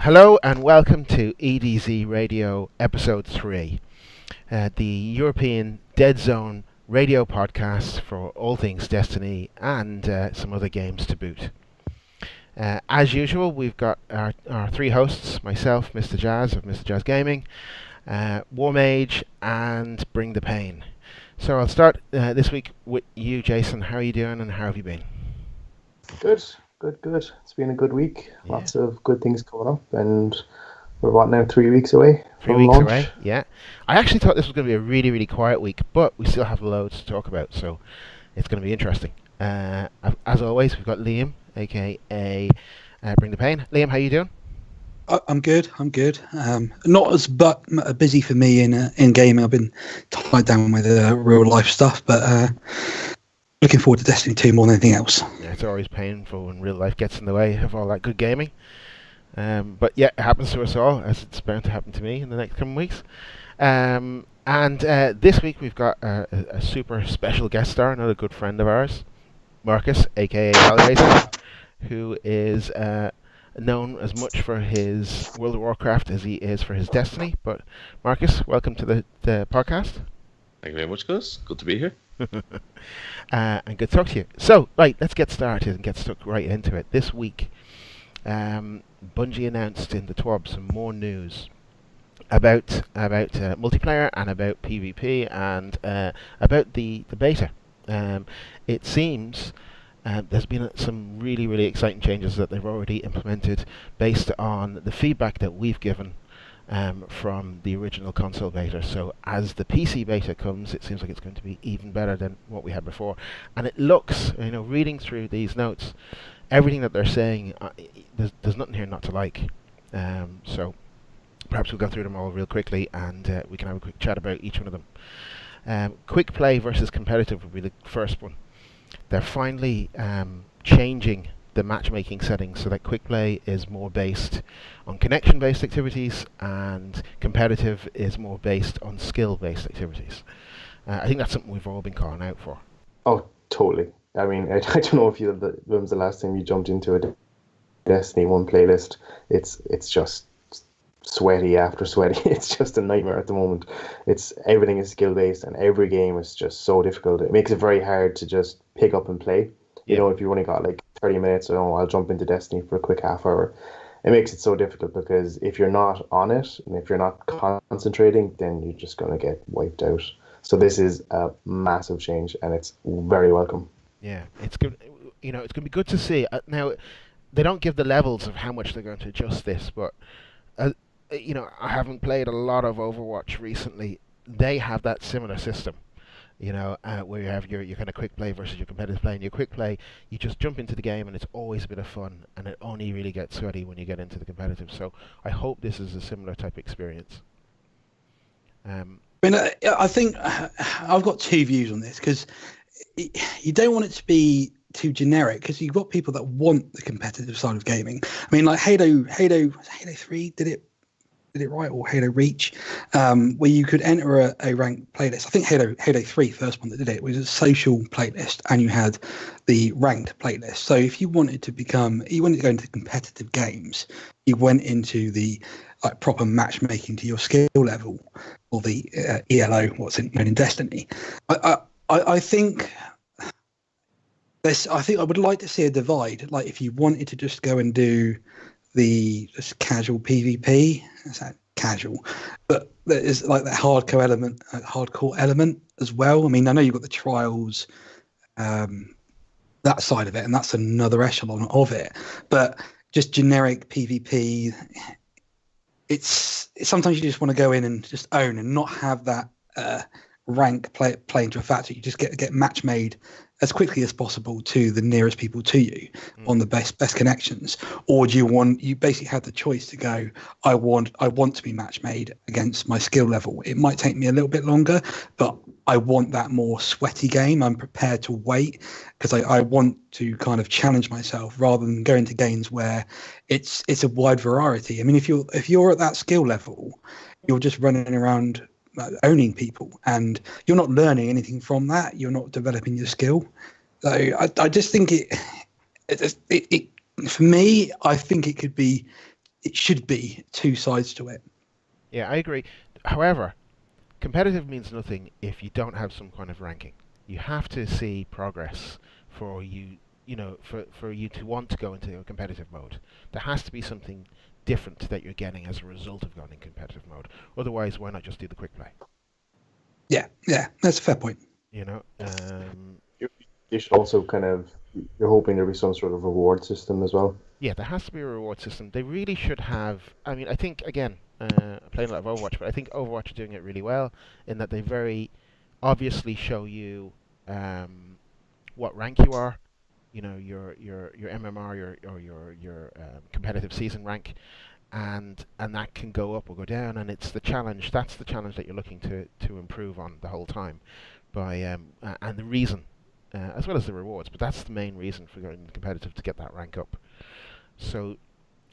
Hello and welcome to EDZ Radio Episode 3, the European Dead Zone radio podcast for all things Destiny and some other games to boot. As usual, we've got our three hosts, myself, Mr. Jazz of Mr. Jazz Gaming, Warmage and Bring the Pain. So I'll start this week with you, Jason. How are you doing and how have you been? Good. It's been a good week. Yeah. Lots of good things coming up, and we're now 3 weeks away. 3 weeks away, yeah. I actually thought this was going to be a really, really quiet week, but we still have loads to talk about, so it's going to be interesting. As always, we've got Liam, aka Bring the Pain. Liam, how you doing? I'm good. Not as busy for me in gaming. I've been tied down with real life stuff, but looking forward to Destiny 2 more than anything else. Yeah, it's always painful when real life gets in the way of all that good gaming. But yeah, it happens to us all, as it's bound to happen to me in the next coming weeks. And this week we've got a super special guest star, another good friend of ours, Marcus, aka Hellraiser, who is known as much for his World of Warcraft as he is for his Destiny. But Marcus, welcome to the podcast. Thank you very much, guys. Good to be here. And good to talk to you. So, right, let's get started and get stuck right into it. This week, Bungie announced in the TWAB some more news about multiplayer and about PvP and about the beta. It seems there's been some really, really exciting changes that they've already implemented based on the feedback that we've given from the original console beta. So as the PC beta comes, it seems like it's going to be even better than what we had before. And it looks, reading through these notes, everything that they're saying, there's nothing here not to like. So perhaps we'll go through them all real quickly and we can have a quick chat about each one of them. Quick play versus competitive would be the first one. They're finally changing the matchmaking settings so that quick play is more based on connection-based activities and competitive is more based on skill-based activities. I think that's something we've all been calling out for. Oh, totally. I mean, I don't know when was the last time you jumped into a Destiny 1 playlist. It's just sweaty after sweaty. It's just a nightmare at the moment. Everything is skill-based and every game is just so difficult. It makes it very hard to just pick up and play. You know, if you've only got like 30 minutes, I'll jump into Destiny for a quick half hour. It makes it so difficult because if you're not on it and if you're not concentrating, then you're just going to get wiped out. So this is a massive change and it's very welcome. Yeah, it's good. It's going to be good to see. Now, they don't give the levels of how much they're going to adjust this, but I haven't played a lot of Overwatch recently. They have that similar system. Where you have your kind of quick play versus your competitive play. And your quick play, you just jump into the game and it's always a bit of fun, and it only really gets sweaty when you get into the competitive. So I hope this is a similar type of experience. I think I've got two views on this, because you don't want it to be too generic, because you've got people that want the competitive side of gaming. I mean, like Halo 3 did it right, or Halo Reach, where you could enter a ranked playlist. I think Halo 3, first one that did it, was a social playlist, and you had the ranked playlist. So if you wanted to go into competitive games, you went into the proper matchmaking to your skill level, or the ELO, what's known in Destiny. I think I would like to see a divide. Like if you wanted to just go and do the just casual PvP, that's that casual, but there is like that hardcore element as well. I mean, I know you've got the trials, that side of it, and that's another echelon of it. But just generic PvP, it's sometimes you just want to go in and just own and not have that rank play into a factor. You just get match made as quickly as possible to the nearest people to you on the best connections, or do you basically have the choice to go, I want to be match made against my skill level. It might take me a little bit longer, but I want that more sweaty game. I'm prepared to wait because I want to kind of challenge myself rather than go into games where it's a wide variety. I mean, if you're at that skill level, you're just running around owning people, and you're not learning anything from that. You're not developing your skill. So I just think it for me, I think it could be it should be two sides to it. Yeah, I agree. However, competitive means nothing if you don't have some kind of ranking. You have to see progress for you, for you to want to go into a competitive mode. There has to be something different that you're getting as a result of going in competitive mode. Otherwise, why not just do the quick play? Yeah, that's a fair point. You should also you're hoping there'll be some sort of reward system as well. Yeah, there has to be a reward system. They really should have. I mean, I think again, playing a lot of Overwatch, but I think Overwatch are doing it really well in that they very obviously show you what rank you are. Your MMR, your competitive season rank, and that can go up or go down, and it's the challenge. That's the challenge that you're looking to improve on the whole time, by and the reason, as well as the rewards. But that's the main reason for going competitive, to get that rank up. So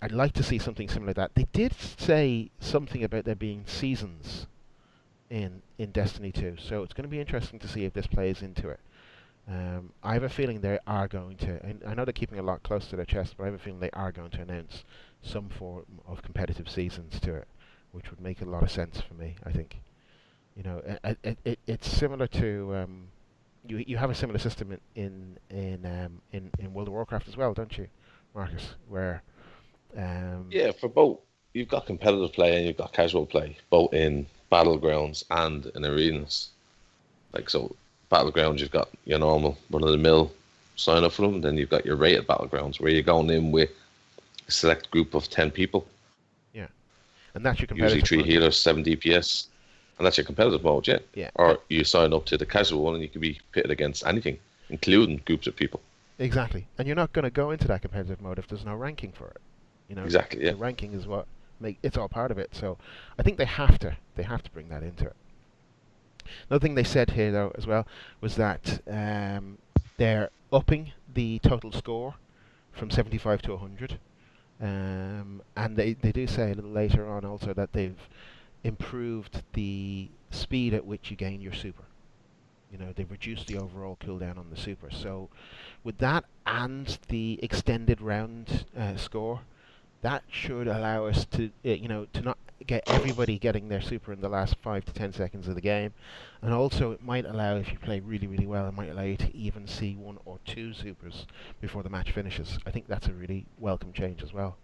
I'd like to see something similar to that. They did say something about there being seasons in Destiny 2, so it's going to be interesting to see if this plays into it. I have a feeling they are going to, and I know they're keeping a lot close to their chest, but I have a feeling they are going to announce some form of competitive seasons to it, which would make a lot of sense for me, I think. It's similar to, you have a similar system in World of Warcraft as well, don't you, Marcus? Where yeah, for both, you've got competitive play and you've got casual play, both in battlegrounds and in arenas. Battlegrounds, you've got your normal run-of-the-mill sign up for them, and then you've got your rated battlegrounds where you're going in with a select group of 10 people. Yeah, and that's your competitive usually 3 mode. healers, 7 DPS, and that's your competitive mode, yeah. Yeah. Or you sign up to the casual one and you can be pitted against anything, including groups of people. Exactly, and you're not going to go into that competitive mode if there's no ranking for it. Exactly, yeah. The ranking is what it's all part of it. So I think they have to bring that into it. Another thing they said here, though, as well, was that they're upping the total score from 75 to 100. And they do say a little later on also that they've improved the speed at which you gain your super. They've reduced the overall cooldown on the super. So with that and the extended round score, that should allow us to, to not get everybody getting their super in the last 5 to 10 seconds of the game. And also it might allow, if you play really, really well, it might allow you to even see 1 or 2 supers before the match finishes. I think that's a really welcome change as well.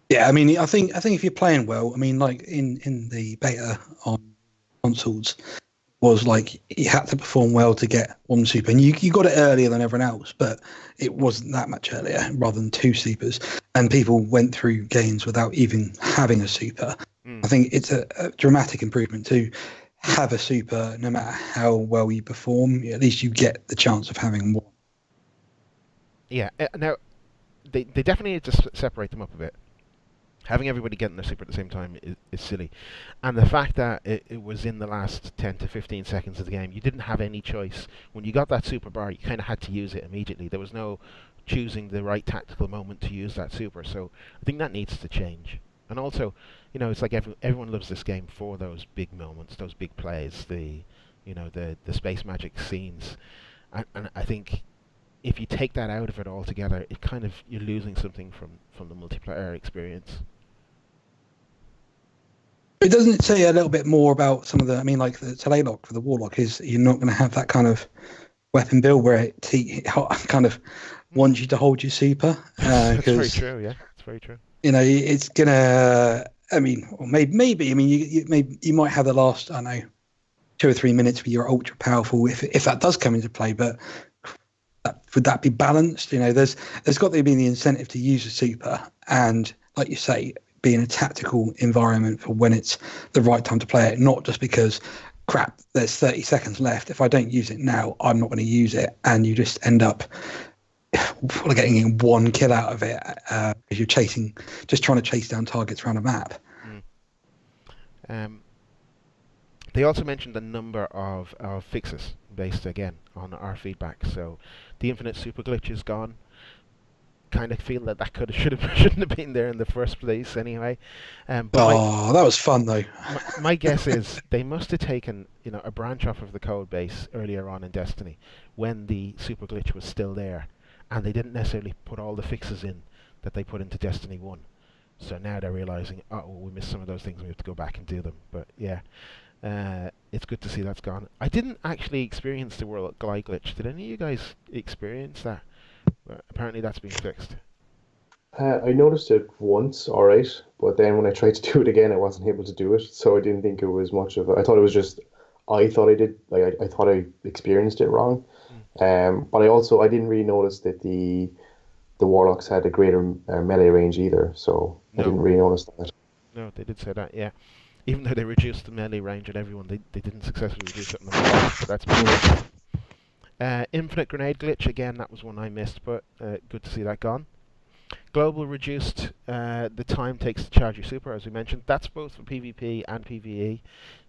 Yeah, I mean, I think if you're playing well, I mean, like in the beta on consoles, was like you had to perform well to get 1 super, and you got it earlier than everyone else, but it wasn't that much earlier, rather than 2 supers, and people went through games without even having a super. I think it's a dramatic improvement to have a super. No matter how well you perform, at least you get the chance of having 1. Yeah, now they definitely need to separate them up a bit. Having everybody getting their super at the same time is silly. And the fact that it was in the last 10 to 15 seconds of the game, you didn't have any choice. When you got that super bar, you kind of had to use it immediately. There was no choosing the right tactical moment to use that super. So I think that needs to change. And also, it's like everyone loves this game for those big moments, those big plays, the space magic scenes. And I think if you take that out of it altogether, it kind of, you're losing something from the multiplayer experience. It doesn't say a little bit more about some of the, I mean, like the Talaylock for the Warlock is you're not going to have that kind of weapon build where it kind of wants you to hold your super. That's very true, yeah. It's very true. It's going to, I mean, or maybe, I mean, you might have the last, I don't know, 2 or 3 minutes where you're ultra powerful if that does come into play, but would that be balanced? There's got to be the incentive to use a super, and like you say, be in a tactical environment for when it's the right time to play it, not just because crap, there's 30 seconds left. If I don't use it now, I'm not going to use it, and you just end up getting 1 kill out of it because you're just trying to chase down targets around a map. They also mentioned a number of fixes based again on our feedback. So the infinite super glitch is gone. Kind of feel that shouldn't have been there in the first place anyway. But that was fun though. My guess is they must have taken a branch off of the code base earlier on in Destiny when the super glitch was still there, and they didn't necessarily put all the fixes in that they put into Destiny 1. So now they're realizing, oh, we missed some of those things, we have to go back and do them. But yeah, it's good to see that's gone. I didn't actually experience the World Glide glitch. Did any of you guys experience that? Apparently that's been fixed. I noticed it once, all right, but then when I tried to do it again, I wasn't able to do it, so I didn't think it was much of a... I thought it was just... I thought I did... Like, I thought I experienced it wrong. But I didn't really notice that the Warlocks had a greater melee range either, so I didn't really notice that. No, they did say that, yeah. Even though they reduced the melee range on everyone, they didn't successfully reduce it on the Warlocks, but that's been fixed. Infinite grenade glitch, again, that was one I missed, but good to see that gone. Global reduced the time takes to charge your super, as we mentioned. That's both for PvP and PvE,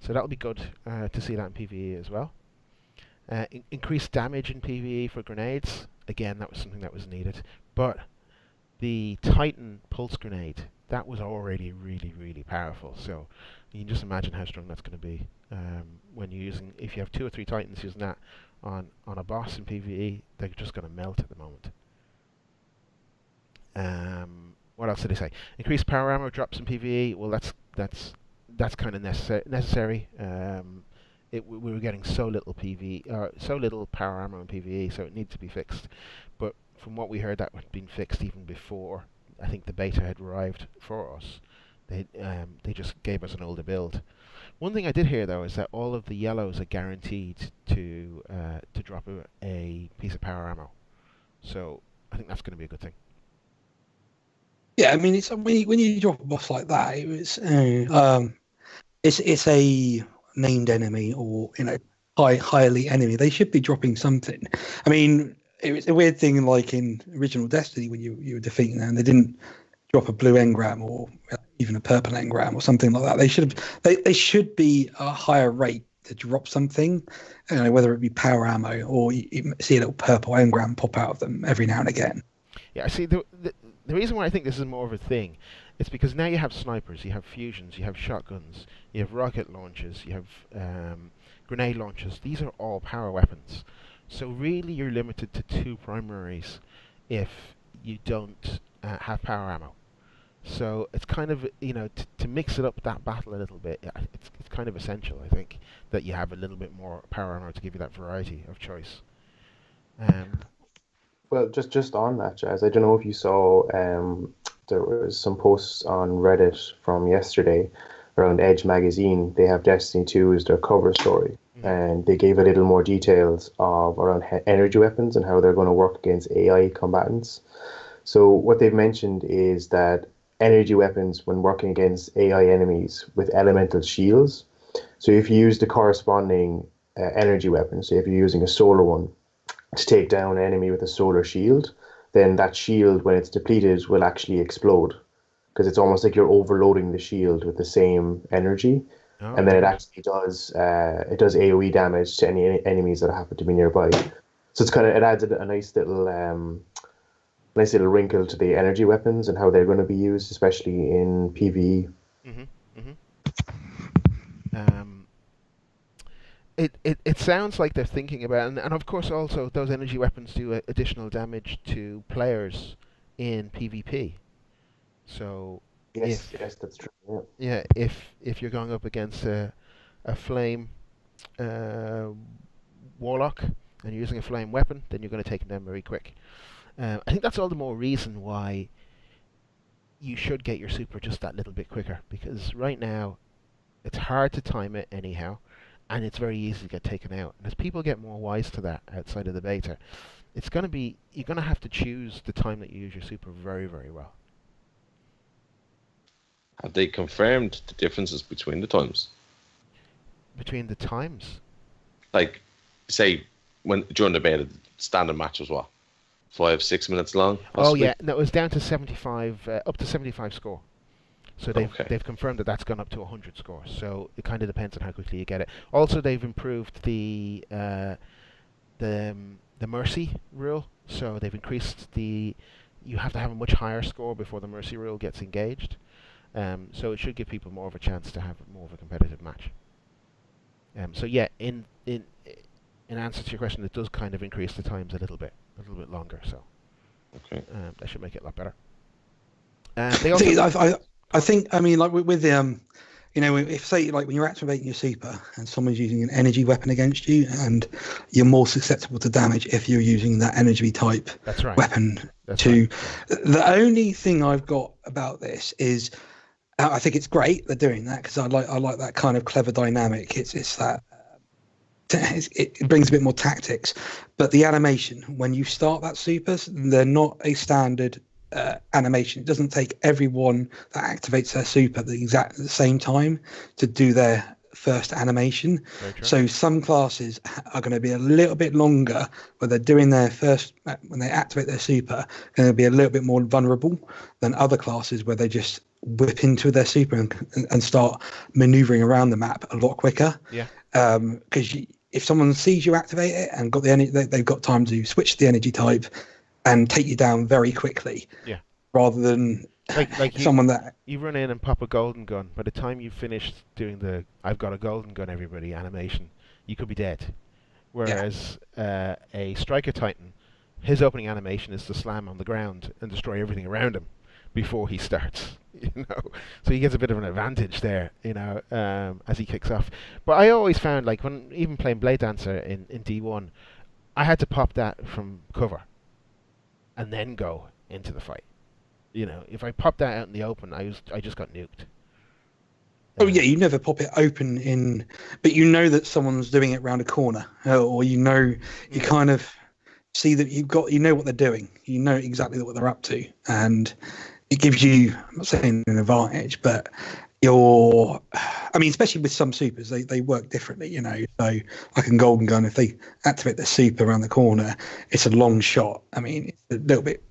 so that'll be good to see that in PvE as well. Increased damage in PvE for grenades. Again, that was something that was needed. But the Titan pulse grenade, that was already really, really powerful. So you can just imagine how strong that's going to be when you're using. If you have 2 or 3 Titans using that on a boss in PvE, they're just going to melt at the moment. What else did they say? Increased power armor drops in PvE. Well, that's kind of necessary. We were getting so little so little power armor in PvE, so it needs to be fixed. But from what we heard, that had been fixed even before I think the beta had arrived for us. They just gave us an older build. One thing I did hear though is that all of the yellows are guaranteed to drop a piece of power ammo. So I think that's going to be a good thing. Yeah, I mean, it's when you drop a boss like that, it's a named enemy or highly enemy. They should be dropping something. I mean, it was a weird thing like in original Destiny when you were defeating them, they didn't drop a blue engram or even a purple engram or something like that. They should be a higher rate to drop something, whether it be power ammo or you see a little purple engram pop out of them every now and again. Yeah, I see. The reason why I think this is more of a thing is because now you have snipers, you have fusions, you have shotguns, you have rocket launchers, you have grenade launchers. These are all power weapons. So really you're limited to 2 primaries if you don't have power ammo. So it's kind of, to mix it up that battle a little bit, it's kind of essential, I think, that you have a little bit more power ammo to give you that variety of choice. Well, just on that, Jazz, I don't know if you saw there was some posts on Reddit from yesterday around Edge magazine. They have Destiny 2 as their cover story, and they gave a little more details around energy weapons and how they're going to work against AI combatants. So what they've mentioned is that energy weapons, when working against AI enemies with elemental shields, so if you use the corresponding energy weapon, so if you're using a solar one, to take down an enemy with a solar shield, then that shield, when it's depleted, will actually explode because it's almost like you're overloading the shield with the same energy, and then it actually does AOE damage to any enemies that happen to be nearby. So it adds a nice little wrinkle to the energy weapons and how they're going to be used, especially in PvE. It sounds like they're thinking about it, and of course also those energy weapons do additional damage to players in PvP. So yes, that's true. Yeah, if you're going up against a flame warlock and you're using a flame weapon, then you're going to take them down very quick. I think that's all the more reason why you should get your super just that little bit quicker, because right now it's hard to time it anyhow. And it's very easy to get taken out. And as people get more wise to that outside of the beta, you're going to have to choose the time that you use your super very, very well. Have they confirmed the differences between the times? Between the times? Like, say, during the beta, the standard match was what? 5-6 minutes long? Possibly? Oh yeah, no, it was down to 75, up to 75 score. So they've confirmed that that's gone up to 100 scores. So it kind of depends on how quickly you get it. Also, they've improved the mercy rule. So they've increased you have to have a much higher score before the mercy rule gets engaged. So it should give people more of a chance to have more of a competitive match. So yeah, in answer to your question, it does kind of increase the times a little bit longer. So okay, that should make it a lot better. They also... I think, I mean, like with the, you know, if say like when you're activating your super and someone's using an energy weapon against you, and you're more susceptible to damage if you're using that energy type weapon. The only thing I've got about this is, I think it's great they're doing that, because I like that kind of clever dynamic. It's that. It brings a bit more tactics, but the animation when you start that super, they're not a standard animation. It doesn't take everyone that activates their super at the same time to do their first animation. So some classes are going to be a little bit longer where they're doing their first, when they activate their super, going to be a little bit more vulnerable than other classes where they just whip into their super and start maneuvering around the map a lot quicker. Because if someone sees you activate it and got the they've got time to switch the energy type and take you down very quickly. Rather than like someone that you run in and pop a golden gun. By the time you've finished doing the "I've got a golden gun, everybody" animation, you could be dead. Whereas a striker titan, his opening animation is to slam on the ground and destroy everything around him before he starts. You know, so he gets a bit of an advantage there. You know, as he kicks off. But I always found, like, when even playing Blade Dancer in D1, I had to pop that from cover and then go into the fight. You know, if I popped that out in the open, I just got nuked. Oh yeah, you never pop it open in, but you know that someone's doing it round a corner, or you know, you kind of see that you know what they're doing, you know exactly what they're up to, and it gives you, I'm not saying an advantage, but I mean, especially with some supers, they work differently, you know. So like in Golden Gun, if they activate their super around the corner, it's a long shot. I mean, it's a little bit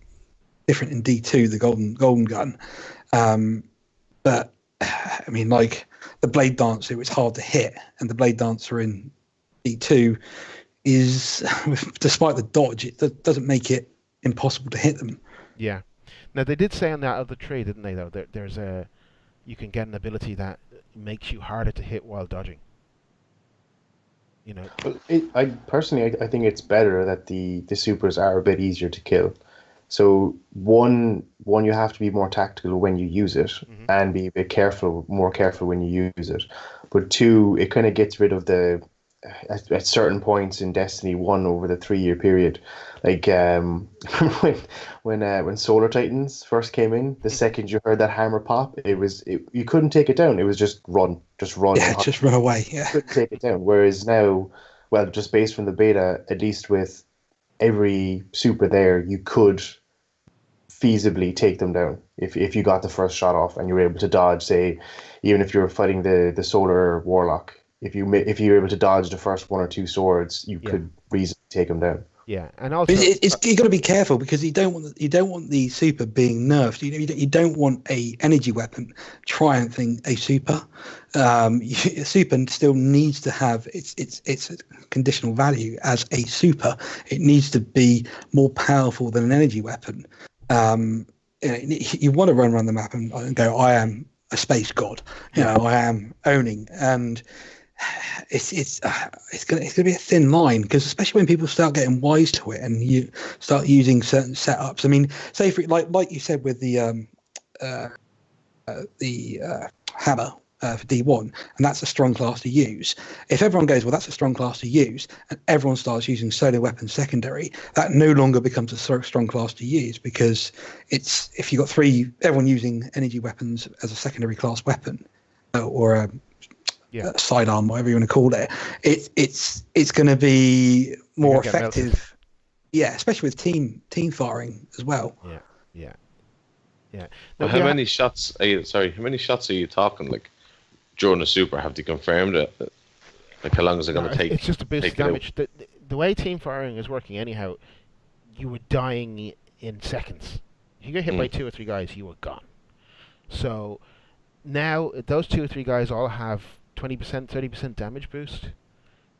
different in D2, the Golden Gun. But I mean, like the Blade Dancer, it's hard to hit, and the Blade Dancer in D2 is, despite the dodge, it doesn't make it impossible to hit them. Yeah. Now they did say on that other tree, didn't they? Though you can get an ability that makes you harder to hit while dodging. You know. I personally think it's better that the supers are a bit easier to kill. So one you have to be more tactical when you use it, and be a bit more careful when you use it. But two, it kind of gets rid of the at certain points in Destiny 1 over the 3-year period, like when Solar Titans first came in, the second you heard that hammer pop, you couldn't take it down. It was just run. Yeah, just run away. Yeah, you couldn't take it down. Whereas now, well, just based from the beta, at least with every super there, you could feasibly take them down if you got the first shot off and you were able to dodge. Say, even if you were fighting the Solar Warlock, if you were able to dodge the first one or two swords, you could reasonably take them down. Yeah, and also you've got to be careful, because you don't want the super being nerfed. You don't want a energy weapon triumphing a super. A super still needs to have its conditional value as a super. It needs to be more powerful than an energy weapon. You want to run around the map and go, I am a space god. You know, I am owning. And it's gonna be a thin line, because especially when people start getting wise to it and you start using certain setups. I mean, say for like you said with the hammer for D1, and that's a strong class to use. If everyone goes, well, that's a strong class to use, and everyone starts using solar weapons secondary, that no longer becomes a strong class to use, because if you've got everyone using energy weapons as a secondary class weapon, or a sidearm, whatever you want to call it, it's going to be more effective. Yeah, especially with team firing as well. Yeah. Well, how many shots are you talking? Like during a super, have they confirmed it? Like how long is it going to take? It's just a boost of damage. The way team firing is working anyhow, you were dying in seconds. If you get hit by 2 or 3 guys, you were gone. So now those 2 or 3 guys all have 20%, 30% damage boost,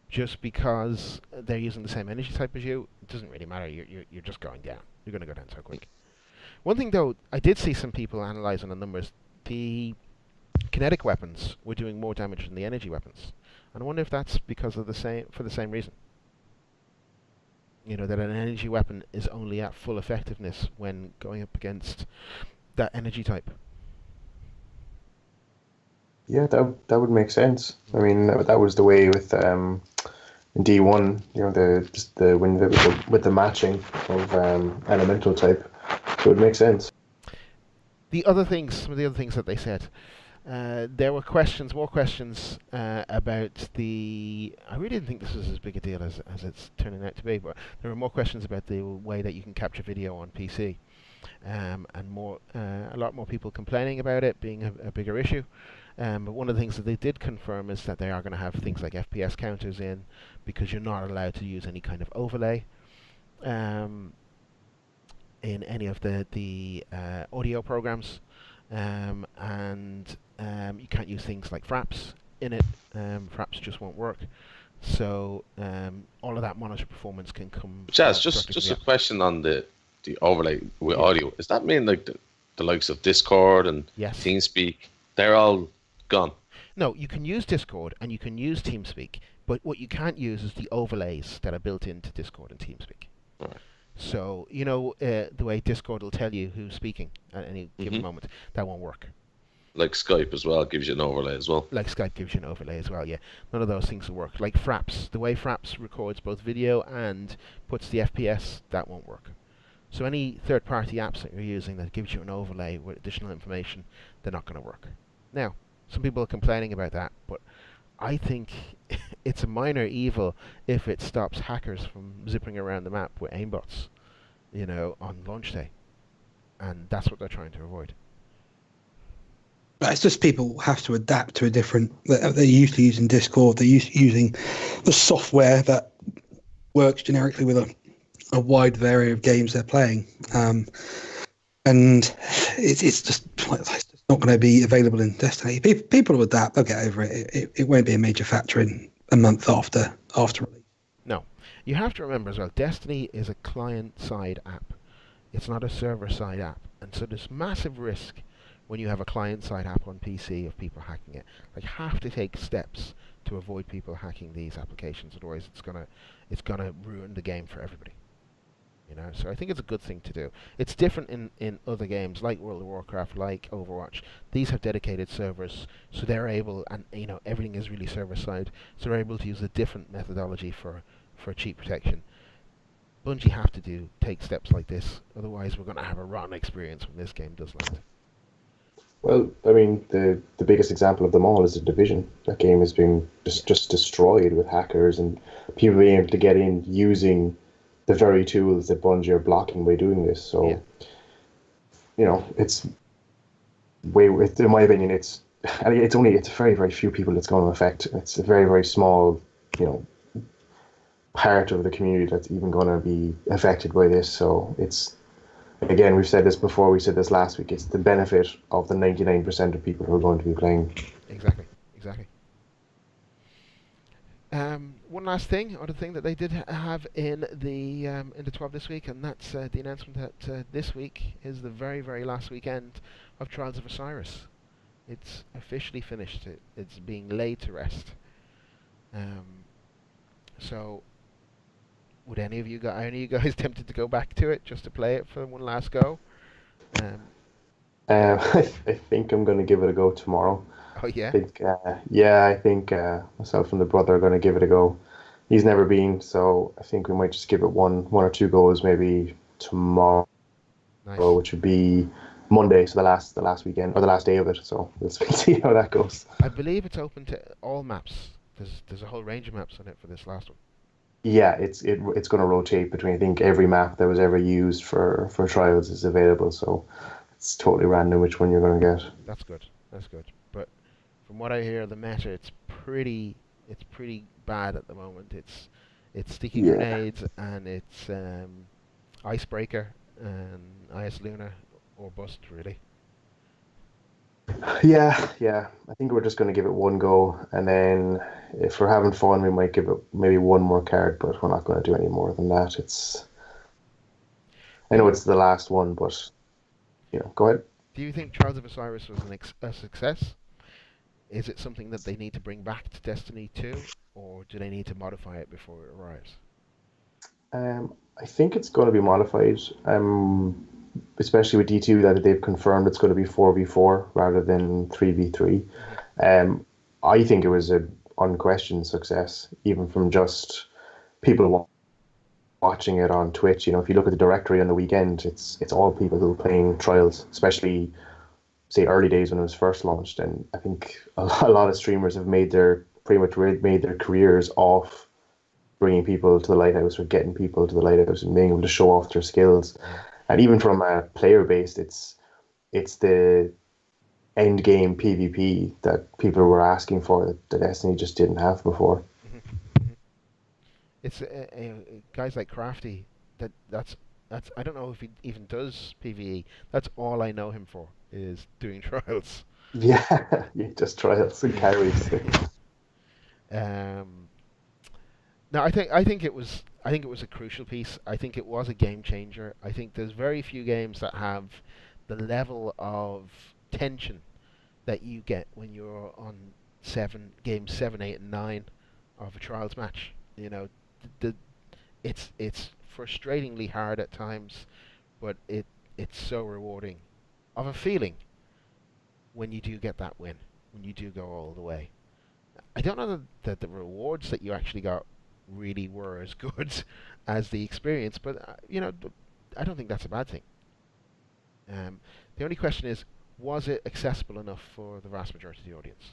just because they're using the same energy type as you. It doesn't really matter. You're just going down. You're going to go down so quick. One thing though, I did see some people analysing the numbers. The kinetic weapons were doing more damage than the energy weapons, and I wonder if that's because of for the same reason. You know, that an energy weapon is only at full effectiveness when going up against that energy type. Yeah, that would make sense. I mean, that was the way with in D1, with the matching of elemental type. So it would make sense. Some of the other things that they said. There were more questions about the. I really didn't think this was as big a deal as it's turning out to be, but there were more questions about the way that you can capture video on PC, and a lot more people complaining about it being a bigger issue. But one of the things that they did confirm is that they are going to have things like FPS counters in, because you're not allowed to use any kind of overlay in any of the audio programs, and you can't use things like fraps in it. Fraps just won't work. So all of that monitor performance can come. Jazz, just a question on the overlay with audio. Does that mean like the likes of Discord and TeamSpeak, they're all gone? No, you can use Discord and you can use TeamSpeak, but what you can't use is the overlays that are built into Discord and TeamSpeak. All right. So, the way Discord will tell you who's speaking at any given moment, that won't work. Like Skype as well gives you an overlay as well. Like Skype gives you an overlay as well, yeah. None of those things will work. Like Fraps, the way Fraps records both video and puts the FPS, that won't work. So any third-party apps that you're using that gives you an overlay with additional information, they're not going to work. Now, some people are complaining about that, but I think it's a minor evil if it stops hackers from zipping around the map with aimbots, on launch day. And that's what they're trying to avoid. But it's just people have to adapt to a different... They're used to using Discord. They're used to using the software that works generically with a wide variety of games they're playing. And it's just not going to be available in Destiny. People will adapt. They'll get over it. It won't be a major factor in a month after release. No. You have to remember as well, Destiny is a client-side app. It's not a server-side app. And so there's massive risk when you have a client-side app on PC of people hacking it. Like, have to take steps to avoid people hacking these applications. Otherwise, it's gonna ruin the game for everybody. So I think it's a good thing to do. It's different in other games like World of Warcraft, like Overwatch. These have dedicated servers, so they're able, and everything is really server-side, so they're able to use a different methodology for cheat protection. Bungie have to take steps like this, otherwise we're going to have a rotten experience when this game does land. Well, I mean, the biggest example of them all is The Division. That game has been just destroyed with hackers and people being able to get in using the very tools that Bungie are blocking by doing this. So, it's in my opinion, it's very, very few people it's going to affect. It's a very, very small, part of the community that's even going to be affected by this. So it's, again, we've said this before, we said this last week, it's the benefit of the 99% of people who are going to be playing. Exactly. One last other thing that they did have in the 12 this week, and that's the announcement that this week is the very, very last weekend of Trials of Osiris. It's officially finished. It's being laid to rest. So, would any of you guys tempted to go back to it just to play it for one last go? I think I'm going to give it a go tomorrow. Oh yeah. I think myself and the brother are going to give it a go. He's never been, so I think we might just give it one or two goes maybe tomorrow, which would be Monday, so the last weekend or the last day of it. So we'll see how that goes. I believe it's open to all maps. There's a whole range of maps on it for this last one. Yeah, it's going to rotate between, I think, every map that was ever used for Trials is available. So it's totally random which one you're going to get. That's good. But from what I hear, the meta it's pretty bad at the moment. It's sticky grenades and it's icebreaker and IS Luna or bust, really. Yeah. I think we're just going to give it one go, and then if we're having fun, we might give it maybe one more card, but we're not going to do any more than that. I know it's the last one, but go ahead. Do you think Trials of Osiris was a success? Is it something that they need to bring back to Destiny 2, or do they need to modify it before it arrives? I think it's going to be modified. especially with D2, that they've confirmed it's going to be 4v4 rather than 3v3. I think it was an unquestioned success, even from just people watching it on Twitch. You know, if you look at the directory on the weekend, it's all people who are playing Trials, especially say early days when it was first launched. And I think a lot of streamers have pretty much made their careers off bringing people to the lighthouse or getting people to the lighthouse and being able to show off their skills. And even from a player base, it's the end game PvP that people were asking for that Destiny just didn't have before. It's guys like Crafty. That's I don't know if he even does PvE. That's all I know him for, is doing Trials. Yeah, just Trials and carries. No, I think it was a crucial piece. I think it was a game changer. I think there's very few games that have the level of tension that you get when you're on games 7, 8, and 9 of a Trials match. You know, it's frustratingly hard at times, but it's so rewarding of a feeling when you do get that win, when you do go all the way. I don't know that the rewards that you actually got really were as good as the experience, but I don't think that's a bad thing. The only question is, was it accessible enough for the vast majority of the audience,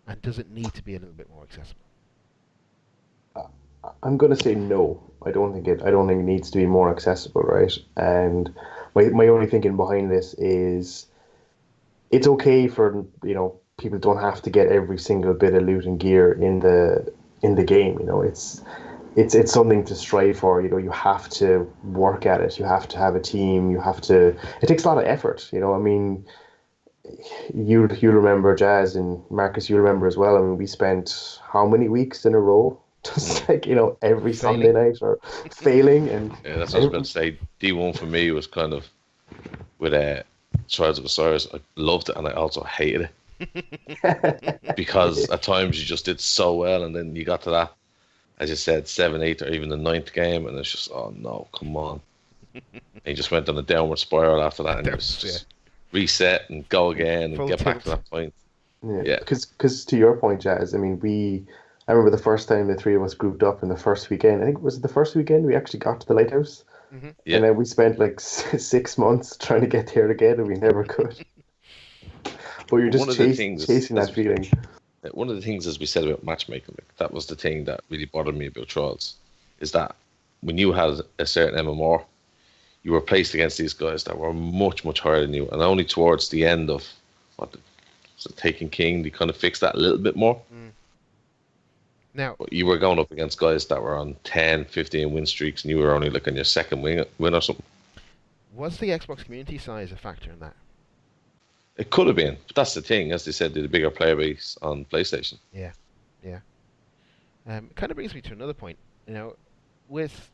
and does it need to be a little bit more accessible? I'm going to say no. I don't think it needs to be more accessible, right? And my only thinking behind this is, it's okay for people don't have to get every single bit of loot and gear in the game. It's something to strive for. You have to work at it. You have to have a team. It takes a lot of effort. I mean, you remember, Jazz, and Marcus, you remember as well. I mean, we spent how many weeks in a row just every Sunday night or failing. And yeah, that's what I was about to say. D1 for me was kind of with Trials of Osiris. I loved it and I also hated it because at times you just did so well, and then you got to that, as you said, 7, 8, or even the 9th game, and it's just, oh no, come on. And you just went on a downward spiral after that, and it was just reset and go again and get back to that point. Yeah, because to your point, Jazz, I mean, I remember the first time the three of us grouped up in the first weekend. I think it was the first weekend we actually got to the lighthouse. Mm-hmm. Yeah. And then we spent like 6 months trying to get there again, and we never could. But you're just chasing that feeling. One of the things, as we said about matchmaking, that was the thing that really bothered me about Trials, is that when you had a certain MMR, you were placed against these guys that were much, much higher than you, and only towards the end of Taken King, they kind of fixed that a little bit more. Now, you were going up against guys that were on 10, 15 win streaks, and you were only on your second win or something. Was the Xbox community size a factor in that? It could have been, but that's the thing. As they said, they're the bigger player base on PlayStation. Yeah. It kind of brings me to another point. With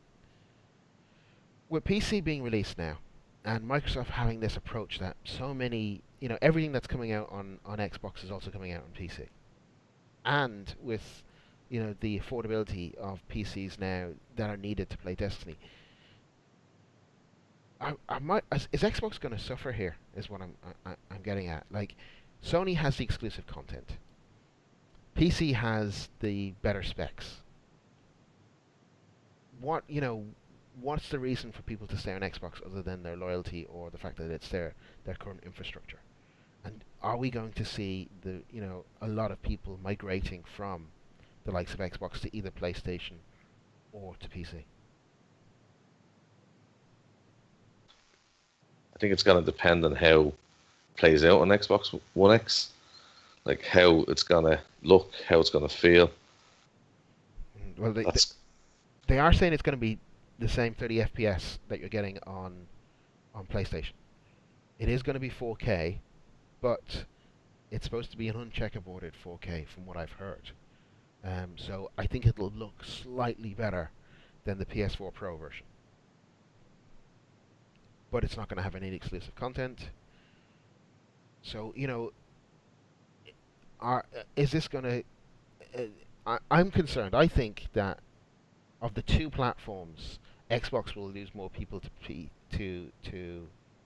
PC being released now, and Microsoft having this approach that so many, everything that's coming out on Xbox is also coming out on PC, and with the affordability of PCs now that are needed to play Destiny. Is Xbox going to suffer here? Is what I'm getting at. Like, Sony has the exclusive content. PC has the better specs. What's the reason for people to stay on Xbox other than their loyalty or the fact that it's their current infrastructure? And are we going to see a lot of people migrating from the likes of Xbox to either PlayStation or to PC? I think it's going to depend on how it plays out on Xbox One X, like how it's going to look, how it's going to feel. Well, they are saying it's going to be the same 30 FPS that you're getting on PlayStation. It is going to be 4K, but it's supposed to be an uncheckerboarded 4K from what I've heard. So I think it'll look slightly better than the PS4 Pro version. But it's not going to have any exclusive content. So, is this going to... I'm concerned. I think that of the two platforms, Xbox will lose more people to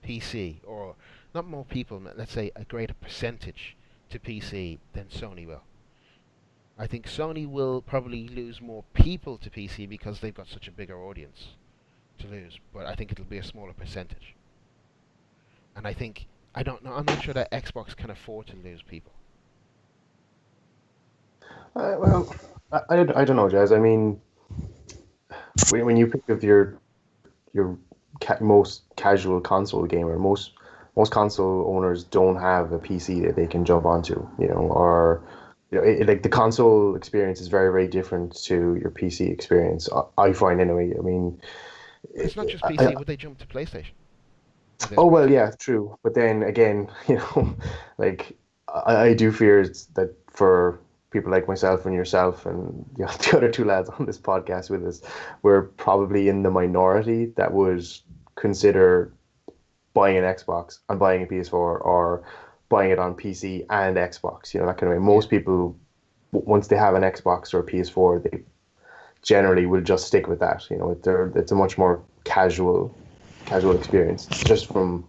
PC, or not more people, let's say a greater percentage to PC than Sony will. I think Sony will probably lose more people to PC because they've got such a bigger audience to lose, but I think it'll be a smaller percentage. And I think, I don't know, I'm not sure that Xbox can afford to lose people. Well, I don't know, Jazz. I mean, when you think of your most casual console gamer, most console owners don't have a PC that they can jump onto, or like the console experience is very, very different to your PC experience. I find anyway. I mean, it's not just PC. Would they jump to PlayStation? Oh well, yeah, true. But then again, like I do fear that for people like myself and yourself and the other two lads on this podcast with us, we're probably in the minority that would consider buying an Xbox and buying a PS4 or buying it on PC and Xbox, that kind of way. Most people, once they have an Xbox or a PS4, they generally will just stick with that. It's a much more casual experience. Just from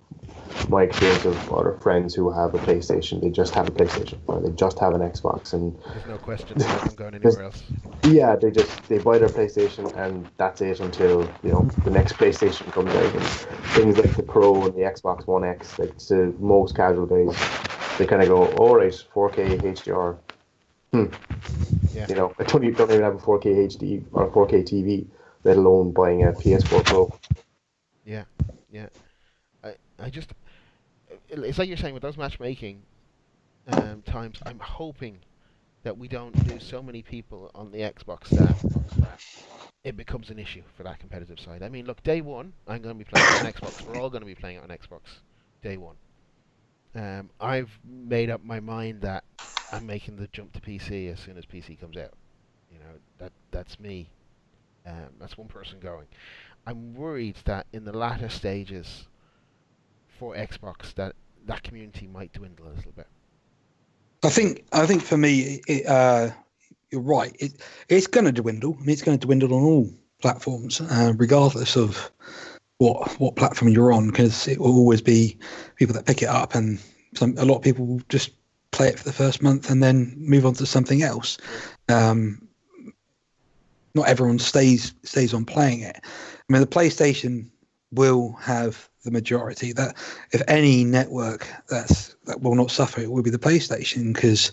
my experience of other friends who have a PlayStation, they just have a PlayStation, or they just have an Xbox, and there's no question about them going anywhere else. Yeah, they buy their PlayStation and that's it until the next PlayStation comes out. And things like the Pro and the Xbox One X, like to most casual guys, they kind of go, all right, 4K HDR. Yeah. I don't even have a 4K HD or a 4K TV, let alone buying a PS4 Pro. Yeah. I just, it's like you're saying with those matchmaking times, I'm hoping that we don't lose so many people on the Xbox that it becomes an issue for that competitive side. I mean, look, day one, I'm going to be playing on Xbox. We're all going to be playing it on Xbox day one. I've made up my mind that I'm making the jump to PC as soon as PC comes out. That's me. That's one person going. I'm worried that in the latter stages for Xbox that community might dwindle a little bit. I think for me, you're right. It's going to dwindle. I mean, it's going to dwindle on all platforms, regardless of what platform you're on, because it will always be people that pick it up, and a lot of people will just play it for the first month and then move on to something else. Not everyone stays on playing it. I mean, the PlayStation will have the majority. That if any network that will not suffer, it will be the PlayStation, because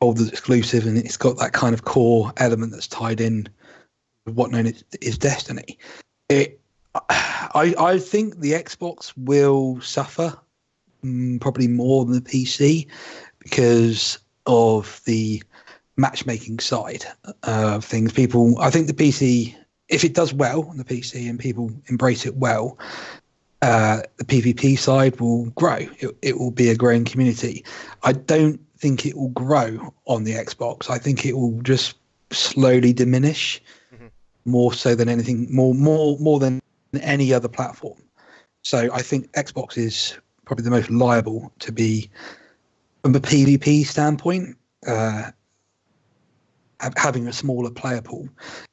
holds exclusive and it's got that kind of core element that's tied in with what known is Destiny. I think the Xbox will suffer probably more than the PC because of the matchmaking side of things. I think the PC, if it does well on the PC and people embrace it well, the PvP side will grow. It will be a growing community. I don't think it will grow on the Xbox. I think it will just slowly diminish, more so than anything, more than any other platform. So I think Xbox is probably the most liable to be, from a PvP standpoint, having a smaller player pool.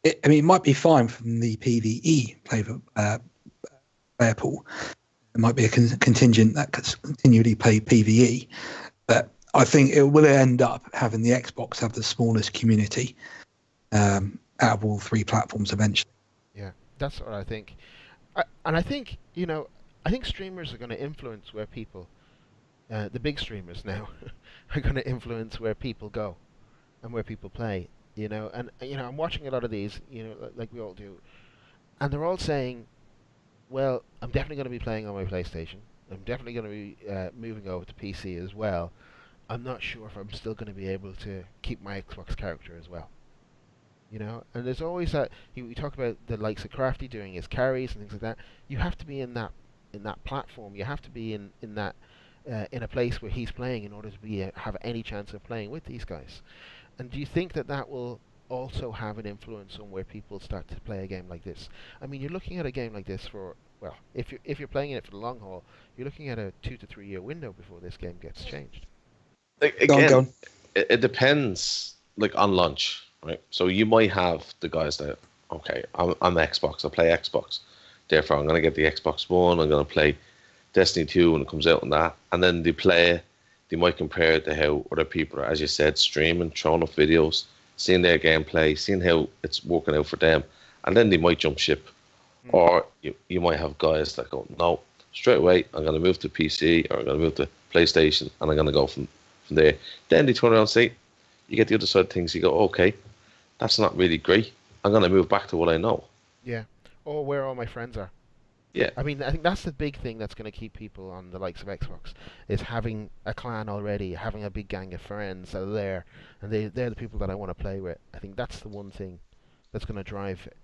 It might be fine from the PvE player pool. There might be a contingent that could continually play PvE, but I think it will end up having the Xbox have the smallest community out of all three platforms eventually. Yeah, that's what I think. I think, I think streamers are going to influence where people, the big streamers now, are going to influence where people go and where people play, and, I'm watching a lot of these, like we all do, and they're all saying, well, I'm definitely going to be playing on my PlayStation. I'm definitely going to be moving over to PC as well. I'm not sure if I'm still going to be able to keep my Xbox character as well. And there's always that. We talk about the likes of Crafty doing his carries and things like that. You have to be in that platform. You have to be in that in a place where he's playing in order to have any chance of playing with these guys. And do you think that will also have an influence on where people start to play a game like this? I mean, you're looking at a game like this if you're playing it for the long haul, you're looking at a 2 to 3 year window before this game gets changed. Again, go on. It depends, on launch, right? So you might have the guys that, okay, I'm Xbox, I play Xbox, therefore I'm going to get the Xbox One, I'm going to play Destiny 2 when it comes out and that, and then they might compare it to how other people are, as you said, streaming, throwing up videos, seeing their gameplay, seeing how it's working out for them, and then they might jump ship. Or you might have guys that go, no, straight away, I'm going to move to PC, or I'm going to move to PlayStation, and I'm going to go from there. Then they turn around and say, you get the other side of things, you go, okay, that's not really great. I'm going to move back to what I know. Yeah, or where all my friends are. Yeah. I mean, I think that's the big thing that's going to keep people on the likes of Xbox, is having a clan already, having a big gang of friends that are there, and they're the people that I want to play with. I think that's the one thing that's going to drive it.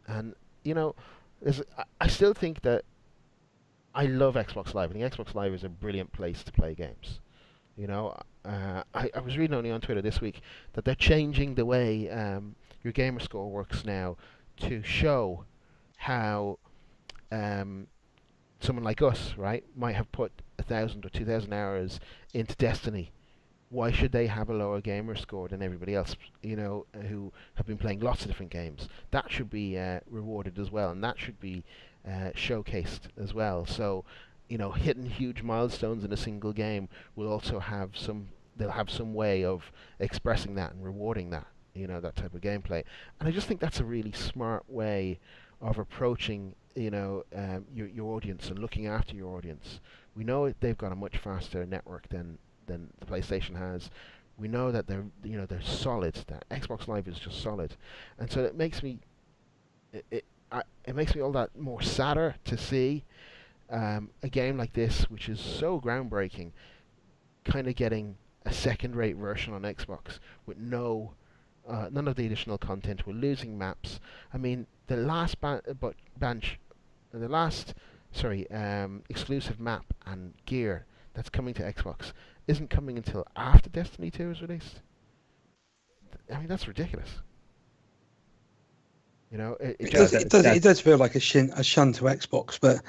And, you know, I still think that I love Xbox Live. I think Xbox Live is a brilliant place to play games. You know, I was reading only on Twitter this week that they're changing the way your gamer score works now to show how someone like us, right, might have put 1,000 or 2,000 hours into Destiny. Why should they have a lower gamer score than everybody else, you know, who have been playing lots of different games? That should be rewarded as well, and that should be showcased as well. So, you know, hitting huge milestones in a single game will also have they'll have some way of expressing that and rewarding that, you know, that type of gameplay. And I just think that's a really smart way of approaching, you know, your audience and looking after your audience. We know they've got a much faster network than the PlayStation has. We know that they're solid. That Xbox Live is just solid, and so it makes me it makes me all that more sadder to see a game like this, which is so groundbreaking, kind of getting a second-rate version on Xbox with none of the additional content. We're losing maps. I mean, the last exclusive map and gear that's coming to Xbox isn't coming until after Destiny 2 is released. I mean, that's ridiculous. You know, it does feel like a shun to Xbox, but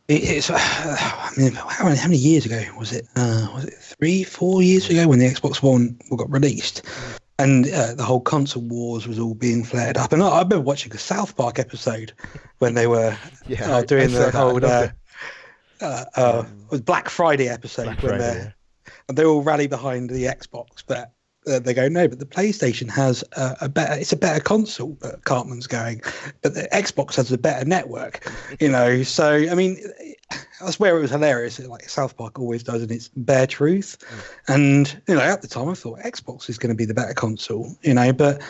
it's. I mean, how many years ago was it? Was it 3-4 years ago when the Xbox One got released? And the whole console wars was all being flared up. And I remember watching a South Park episode when they were doing the whole it was Black Friday episode and they all rally behind the Xbox, but they go, no, but the PlayStation has a better console, but Cartman's going, but the Xbox has a better network, you know. So I mean, that's where it was hilarious, like South Park always does, and it's bare truth. And you know, at the time I thought Xbox is going to be the better console, you know, but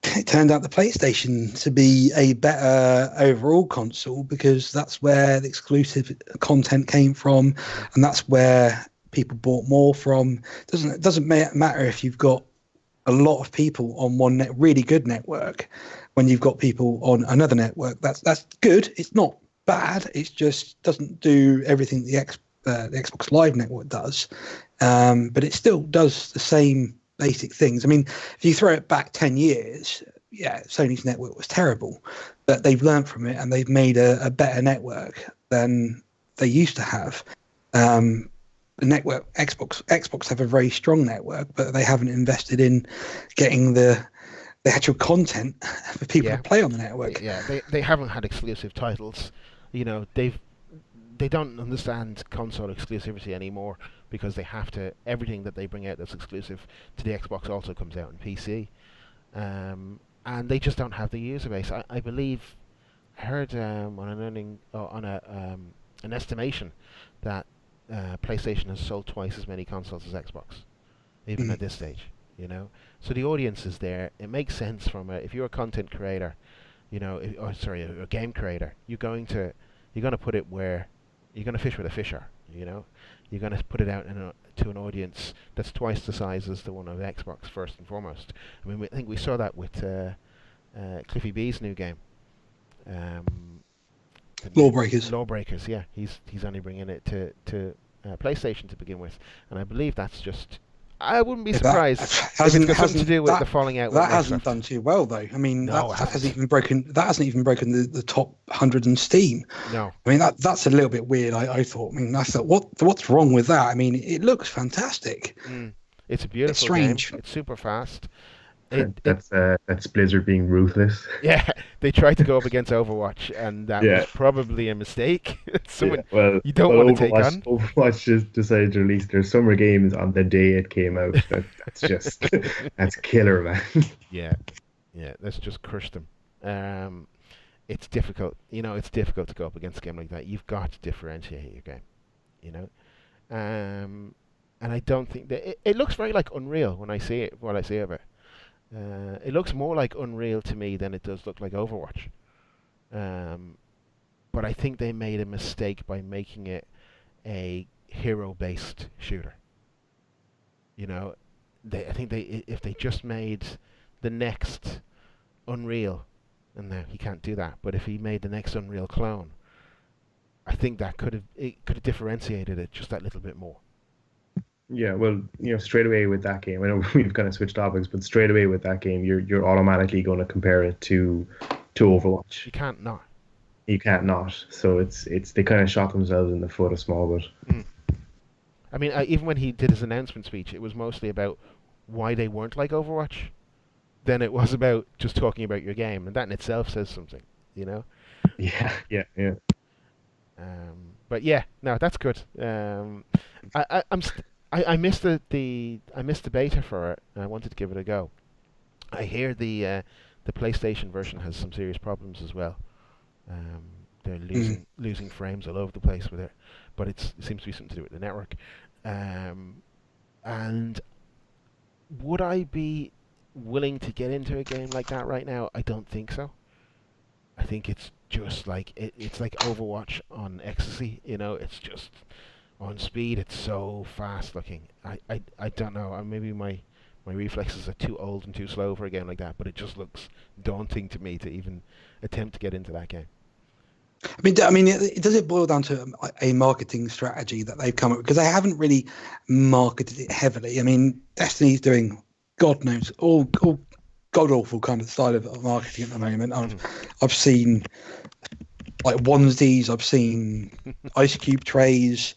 it turned out the PlayStation to be a better overall console, because that's where the exclusive content came from, and that's where people bought more from. It doesn't matter if you've got a lot of people on one really good network when you've got people on another network. That's good. It's not bad. It just doesn't do everything the Xbox Live network does, but it still does the same basic things. I mean, if you throw it back 10 years, yeah, Sony's network was terrible, but they've learned from it and they've made a better network than they used to have. The network, Xbox have a very strong network, but they haven't invested in getting the actual content for people to play on the network. Yeah, they haven't had exclusive titles. You know, they don't understand console exclusivity anymore, because they have to. Everything that they bring out that's exclusive to the Xbox also comes out on PC, and they just don't have the user base. I believe I heard an estimation that PlayStation has sold twice as many consoles as Xbox, even at this stage. You know, so the audience is there. It makes sense if you're a content creator, you know, a game creator, you're going to put it where you're going to fish where the fish are. You know, you're going to put it out to an audience that's twice the size as the one of Xbox, first and foremost. I mean, I think we saw that with Cliffy B's new game. Lawbreakers, yeah. He's only bringing it to PlayStation to begin with, and I believe that's just. I wouldn't be surprised if it's got something to do with the falling out. That hasn't done too well, though. I mean, that hasn't even broken the top 100 in Steam. No, I mean that's a little bit weird. I thought. I mean, I thought, what's wrong with that? I mean, it looks fantastic. It's a beautiful game. It's super fast. That's Blizzard being ruthless. Yeah, they tried to go up against Overwatch, and that was probably a mistake. Someone you don't want to take on. Overwatch just decided to release their summer games on the day it came out. That's just that's killer, man. Yeah, let's just crush them. It's difficult, it's difficult to go up against a game like that. You've got to differentiate your game, and I don't think that it looks very like Unreal when I see it. What I see of it, it looks more like Unreal to me than it does look like Overwatch. But I think they made a mistake by making it a hero-based shooter. I think if they just made the next Unreal. And now he can't do that. But if he made the next Unreal clone, I think that could have differentiated it just that little bit more. Yeah, well, straight away with that game, I know we've kind of switched topics, but straight away with that game, you're automatically going to compare it to Overwatch. You can't not. You can't not. So it's they kind of shot themselves in the foot a small bit. I mean, even when he did his announcement speech, it was mostly about why they weren't like Overwatch. Then it was about just talking about your game, and that in itself says something, Yeah. But yeah, no, that's good. I missed the beta for it, and I wanted to give it a go. I hear the PlayStation version has some serious problems as well. They're losing frames all over the place with it, but it seems to be something to do with the network. And would I be willing to get into a game like that right now? I don't think so. I think it's just like it's like Overwatch on ecstasy. It's just on speed. It's so fast looking. I don't know. Maybe my reflexes are too old and too slow for a game like that. But it just looks daunting to me to even attempt to get into that game. I mean, does it boil down to a marketing strategy that they've come up with? Because they haven't really marketed it heavily. I mean, Destiny's doing God knows all god awful kind of style of marketing at the moment. I've seen like onesies, I've seen ice cube trays,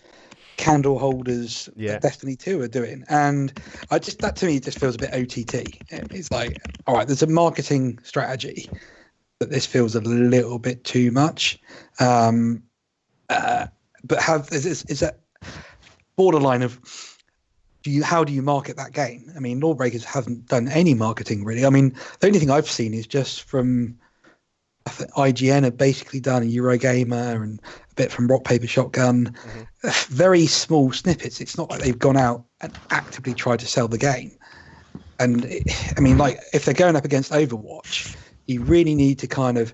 candle holders that Destiny 2 are doing, and that to me just feels a bit OTT. It's like, all right, there's a marketing strategy, but this feels a little bit too much. But is that borderline of how do you market that game? I mean, Lawbreakers haven't done any marketing really. I mean, the only thing I've seen is just from IGN have basically done a Eurogamer and a bit from Rock Paper Shotgun. Very small snippets. It's not like they've gone out and actively tried to sell the game. And if they're going up against Overwatch, you really need to kind of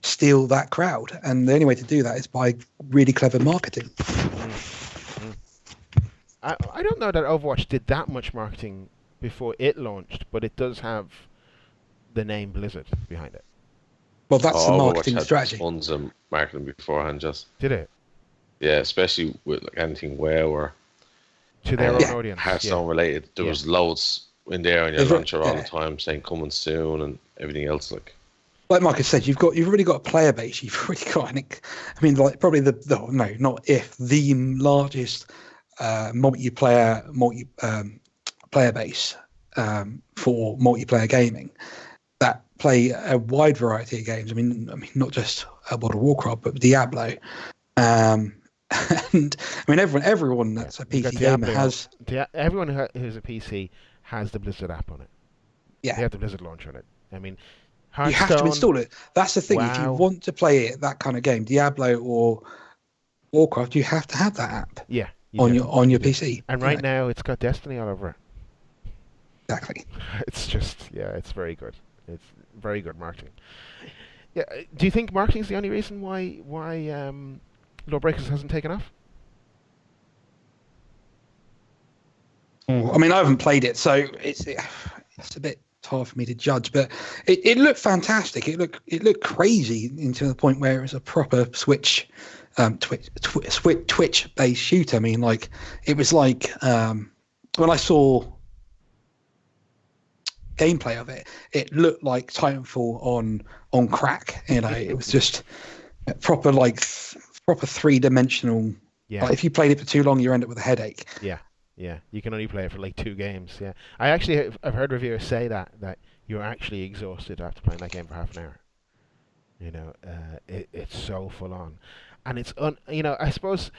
steal that crowd, and the only way to do that is by really clever marketing. I don't know that Overwatch did that much marketing before it launched, but it does have the name Blizzard behind it. Well, that's the marketing Overwatch strategy. Had tons of marketing beforehand, just. Did it? Yeah, especially with like anything WoW or to their own audience. Hearthstone related. There was loads in there on your launcher all the time saying coming soon and everything else. Like Marcus said, you've already got a player base. You've already got probably the largest multiplayer player base for multiplayer gaming that play a wide variety of games. I mean, not just World of Warcraft, but Diablo. And I mean, everyone that's a PC gamer has. Everyone who's a PC has the Blizzard app on it. Yeah, they have the Blizzard launcher on it. I mean, you have to install it. That's the thing. Wow. If you want to play that kind of game, Diablo or Warcraft, you have to have that app. Yeah. On your PC. And right now, it's got Destiny all over it. Exactly. It's just, it's very good. It's very good marketing. Yeah. Do you think marketing is the only reason why Lawbreakers hasn't taken off? I mean, I haven't played it, so it's a bit hard for me to judge. But it looked fantastic. It looked crazy into the point where it was a proper Twitch based shooter. I mean, like it was like when I saw gameplay of it, it looked like Titanfall on crack. It was just proper 3-dimensional. Yeah. Like if you played it for too long, you end up with a headache. Yeah. Yeah, you can only play it for like 2 games. Yeah, I've heard reviewers say that you're actually exhausted after playing that game for half an hour. It's so full on, and I suppose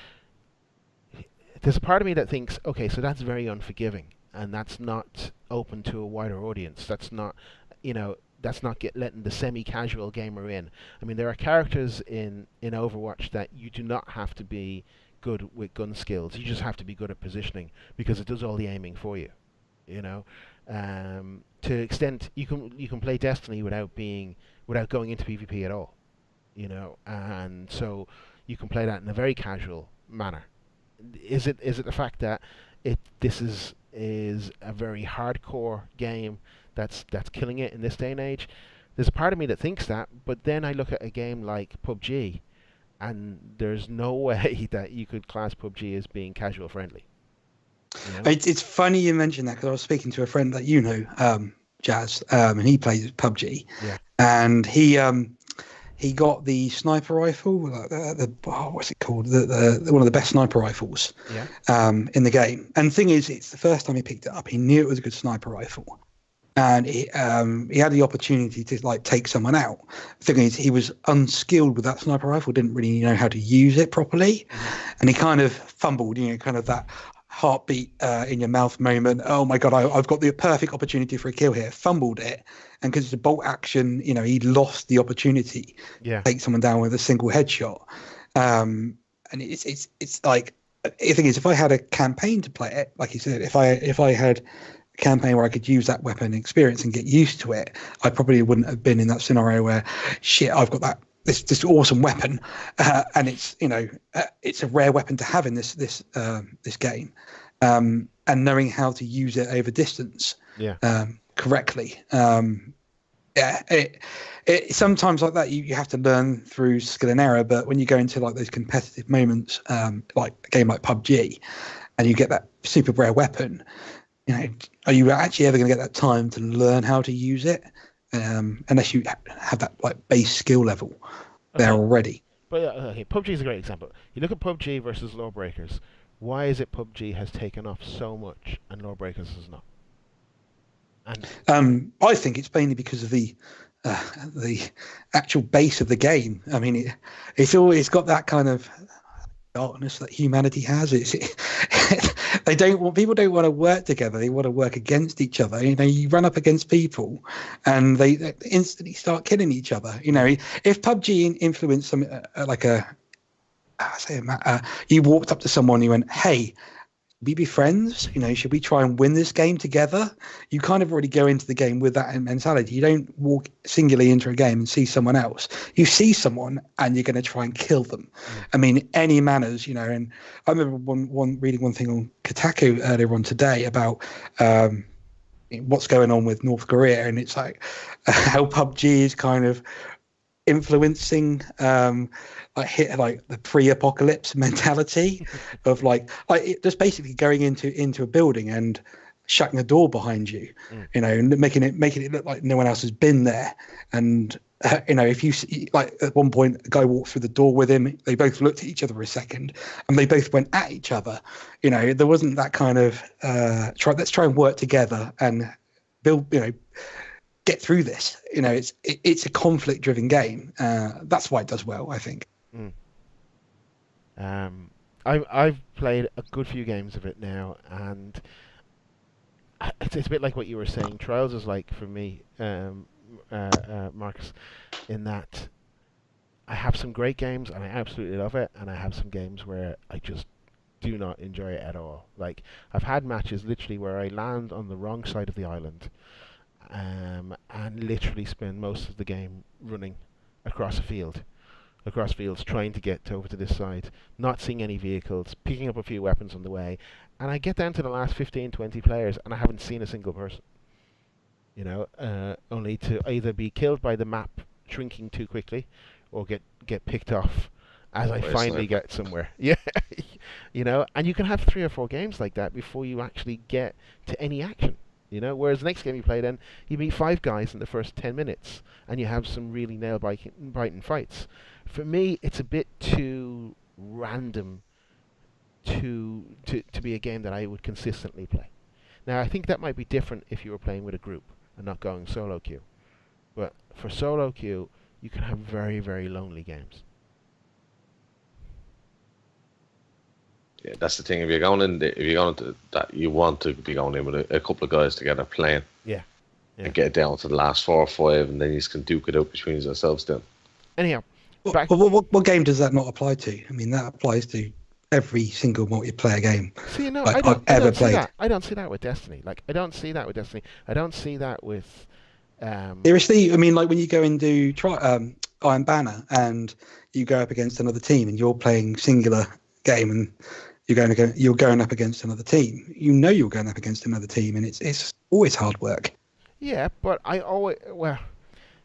there's a part of me that thinks, okay, so that's very unforgiving, and that's not open to a wider audience. That's not, that's not letting the semi-casual gamer in. I mean, there are characters in Overwatch that you do not have to be good with gun skills. You just have to be good at positioning because it does all the aiming for you. To an extent, you can play Destiny without going into PvP at all. And so you can play that in a very casual manner. Is it the fact that this is a very hardcore game that's killing it in this day and age? There's a part of me that thinks that, but then I look at a game like PUBG, and there's no way that you could class PUBG as being casual friendly. It's funny you mentioned that, because I was speaking to a friend that Jazz, and he plays PUBG, and he got the sniper rifle, what's it called? The one of the best sniper rifles in the game. And the thing is, it's the first time he picked it up, he knew it was a good sniper rifle. And he had the opportunity to take someone out. The thing is, he was unskilled with that sniper rifle, didn't really know how to use it properly. And he kind of fumbled, kind of that heartbeat in your mouth moment. Oh my God, I've got the perfect opportunity for a kill here. Fumbled it. And because it's a bolt action, he lost the opportunity to take someone down with a single headshot. And it's like, the thing is, if I had a campaign to play it, like you said, if I had a campaign where I could use that weapon experience and get used to it, I probably wouldn't have been in that scenario where, shit, I've got this awesome weapon, and it's it's a rare weapon to have in this game, and knowing how to use it over distance correctly. It sometimes like that you have to learn through skill and error, but when you go into those competitive moments, like a game like PUBG, and you get that super rare weapon, are you actually ever going to get that time to learn how to use it? Unless you have that base skill level there already. But PUBG is a great example. You look at PUBG versus Lawbreakers. Why is it PUBG has taken off so much and Lawbreakers has not? And I think it's mainly because of the actual base of the game. I mean, it's always got that kind of darkness that humanity has. People don't want to work together. They want to work against each other. You run up against people, and they instantly start killing each other. If PUBG influenced some you walked up to someone, you went, "Hey, we be friends? Should we try and win this game together?" You kind of already go into the game with that mentality. You don't walk singularly into a game and see someone else. You see someone and you're going to try and kill them. I mean, any manners, and I remember reading one thing on Kotaku earlier on today about what's going on with North Korea, and it's like how PUBG is kind of influencing the pre-apocalypse mentality of just basically going into a building and shutting the door behind you, and making it look like no one else has been there. And if you see, at one point a guy walked through the door with him, they both looked at each other a second and they both went at each other. There wasn't that kind of let's try and work together and build, get through this. It's a conflict driven game. That's why it does well, I think. I've played a good few games of it now, and it's a bit like what you were saying. Trials is like, for me, Marcus, in that I have some great games and I absolutely love it, and I have some games where I just do not enjoy it at all. Like, I've had matches literally where I land on the wrong side of the island, and literally spend most of the game running across fields trying to get over to this side, not seeing any vehicles, picking up a few weapons on the way, and I get down to the last 15-20 players and I haven't seen a single person. Only to either be killed by the map shrinking too quickly or get picked off as I finally get somewhere. Yeah. And you can have 3 or 4 games like that before you actually get to any action. Whereas the next game you play, then you meet 5 guys in the first 10 minutes and you have some really nail-biting fights. For me, it's a bit too random to be a game that I would consistently play. Now, I think that might be different if you were playing with a group and not going solo queue. But for solo queue, you can have very, very lonely games. Yeah, that's the thing. If you're going into that, you want to be going in with a couple of guys together playing. Yeah. And get it down to the last 4 or 5, and then you can duke it out between yourselves then. Anyhow, what game does that not apply to? I mean, that applies to every single multiplayer game. See, no, I've ever played. I don't see that with Destiny. I don't see that with Destiny. I don't see that with. Seriously, I mean, like when you go and do Iron Banner, and you go up against another team, and you're playing singular game, and you're going up against another team. You know you're going up against another team, and it's always hard work. Yeah, but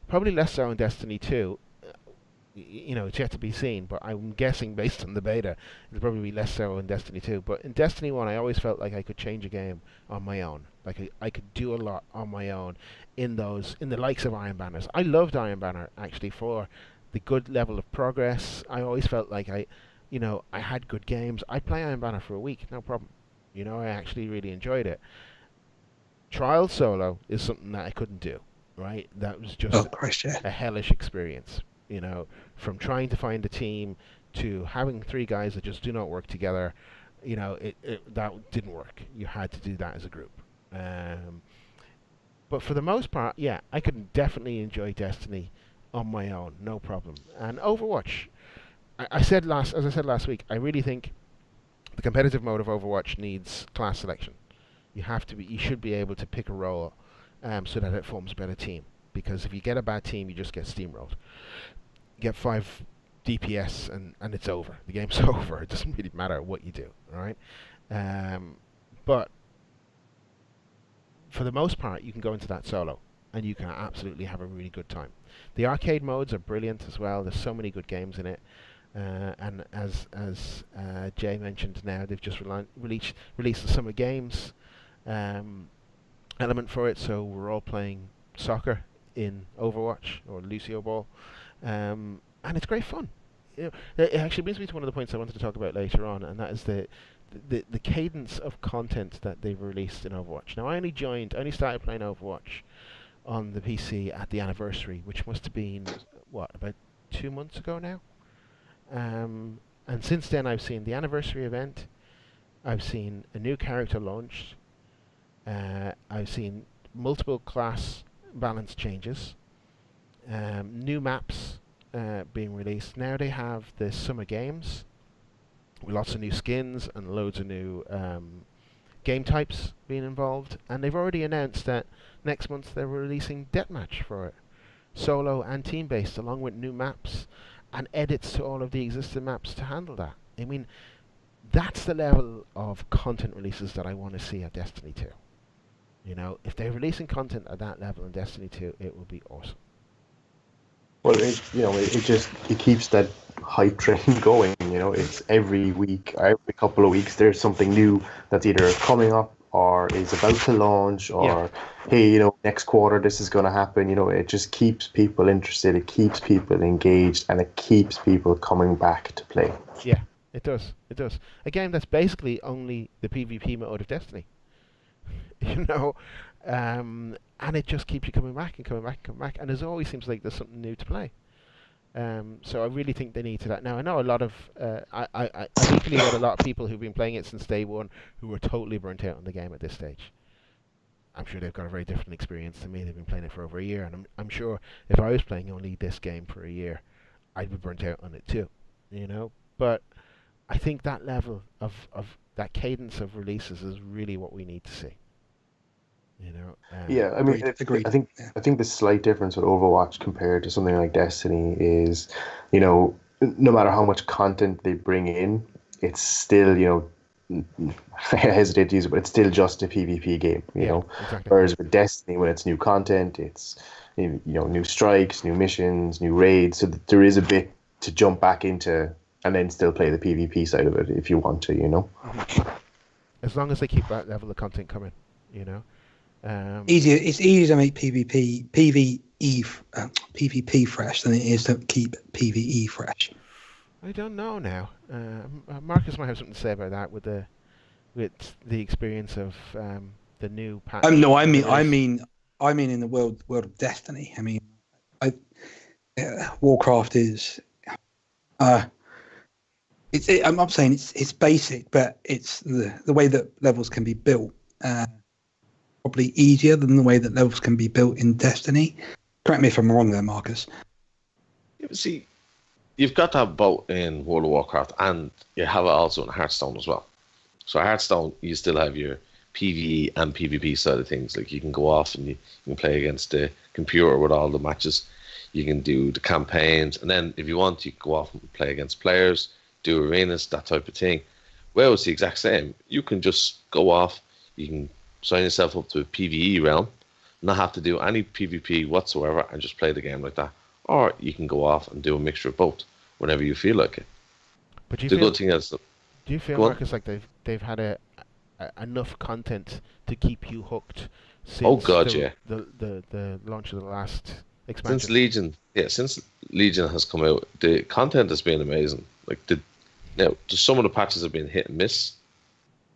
probably less so in Destiny 2. It's yet to be seen, but I'm guessing based on the beta, it'll probably be less so in Destiny 2. But in Destiny 1, I always felt like I could change a game on my own. Like I could do a lot on my own in the likes of Iron Banners. I loved Iron Banner, actually, for the good level of progress. I always felt like I had good games. I'd play Iron Banner for a week, no problem. I actually really enjoyed it. Trial solo is something that I couldn't do, right? That was just a hellish experience, from trying to find a team to having 3 guys that just do not work together. That didn't work. You had to do that as a group. But for the most part, yeah, I could definitely enjoy Destiny on my own, no problem. And Overwatch, as I said last week, I really think the competitive mode of Overwatch needs class selection. You should be able to pick a role so that it forms a better team. Because if you get a bad team, you just get steamrolled. You get 5 DPS and it's over. The game's over. It doesn't really matter what you do, all right? But for the most part, you can go into that solo and you can absolutely have a really good time. The arcade modes are brilliant as well. There's so many good games in it. And as Jay mentioned, now they've just released the Summer Games element for it, so we're all playing soccer in Overwatch or Lucio Ball, and it's great fun. It actually brings me to one of the points I wanted to talk about later on, and that is the cadence of content that they've released in Overwatch. Now, I only started playing Overwatch on the PC at the anniversary, which must have been about 2 months ago now. And since then, I've seen the anniversary event. I've seen a new character launched. I've seen multiple class balance changes. New maps being released. Now they have the Summer Games with lots of new skins and loads of new game types being involved. And they've already announced that next month they're releasing Deathmatch for it, solo and team-based, along with new maps and edits to all of the existing maps to handle that. I mean, that's the level of content releases that I want to see at Destiny 2. If they're releasing content at that level in Destiny 2, it would be awesome. Well, it keeps that hype train going. It's every week, or every couple of weeks, there's something new that's either coming up or is about to launch, or hey, next quarter this is going to happen. It just keeps people interested, it keeps people engaged, and it keeps people coming back to play. Yeah, it does. A game that's basically only the PvP mode of Destiny. And it just keeps you coming back, and there's always seems like there's something new to play. So I really think they need to that. Now, I know a lot of I equally got a lot of people who've been playing it since day one who are totally burnt out on the game at this stage. I'm sure they've got a very different experience to me. They've been playing it for over a year, and I'm sure if I was playing only this game for a year, I'd be burnt out on it too. But I think that level of that cadence of releases is really what we need to see. Yeah, I mean, agreed. I think the slight difference with Overwatch compared to something like Destiny is, no matter how much content they bring in, it's still, I hesitate to use it, but it's still just a PvP game, know. Exactly. Whereas with Destiny, when it's new content, it's new strikes, new missions, new raids, so that there is a bit to jump back into and then still play the PvP side of it if you want to, As long as they keep that level of content coming, It's easier to make PvP fresh than it is to keep PvE fresh. I don't know now. Marcus might have something to say about that with the experience of the new patch. No, I mean in the world of Destiny. I mean, Warcraft is. I'm not saying it's basic, but it's the way that levels can be built. Probably easier than the way that levels can be built in Destiny. Correct me if I'm wrong there, Marcus. Yeah, see, you've got that boat in World of Warcraft, and you have it also in Hearthstone as well. So Hearthstone, you still have your PvE and PvP side of things. Like you can go off and you can play against the computer with all the matches. You can do the campaigns, and then if you want, you can go off and play against players, do arenas, that type of thing. Well, it's the exact same. You can just go off, you can sign yourself up to a PvE realm, not have to do any PvP whatsoever, and just play the game like that. Or you can go off and do a mixture of both whenever you feel like it. But good thing is, do you feel, Marcus, like they've had enough content to keep you hooked since the launch of the last expansion? Since Legion has come out, the content has been amazing. Like some of the patches have been hit and miss,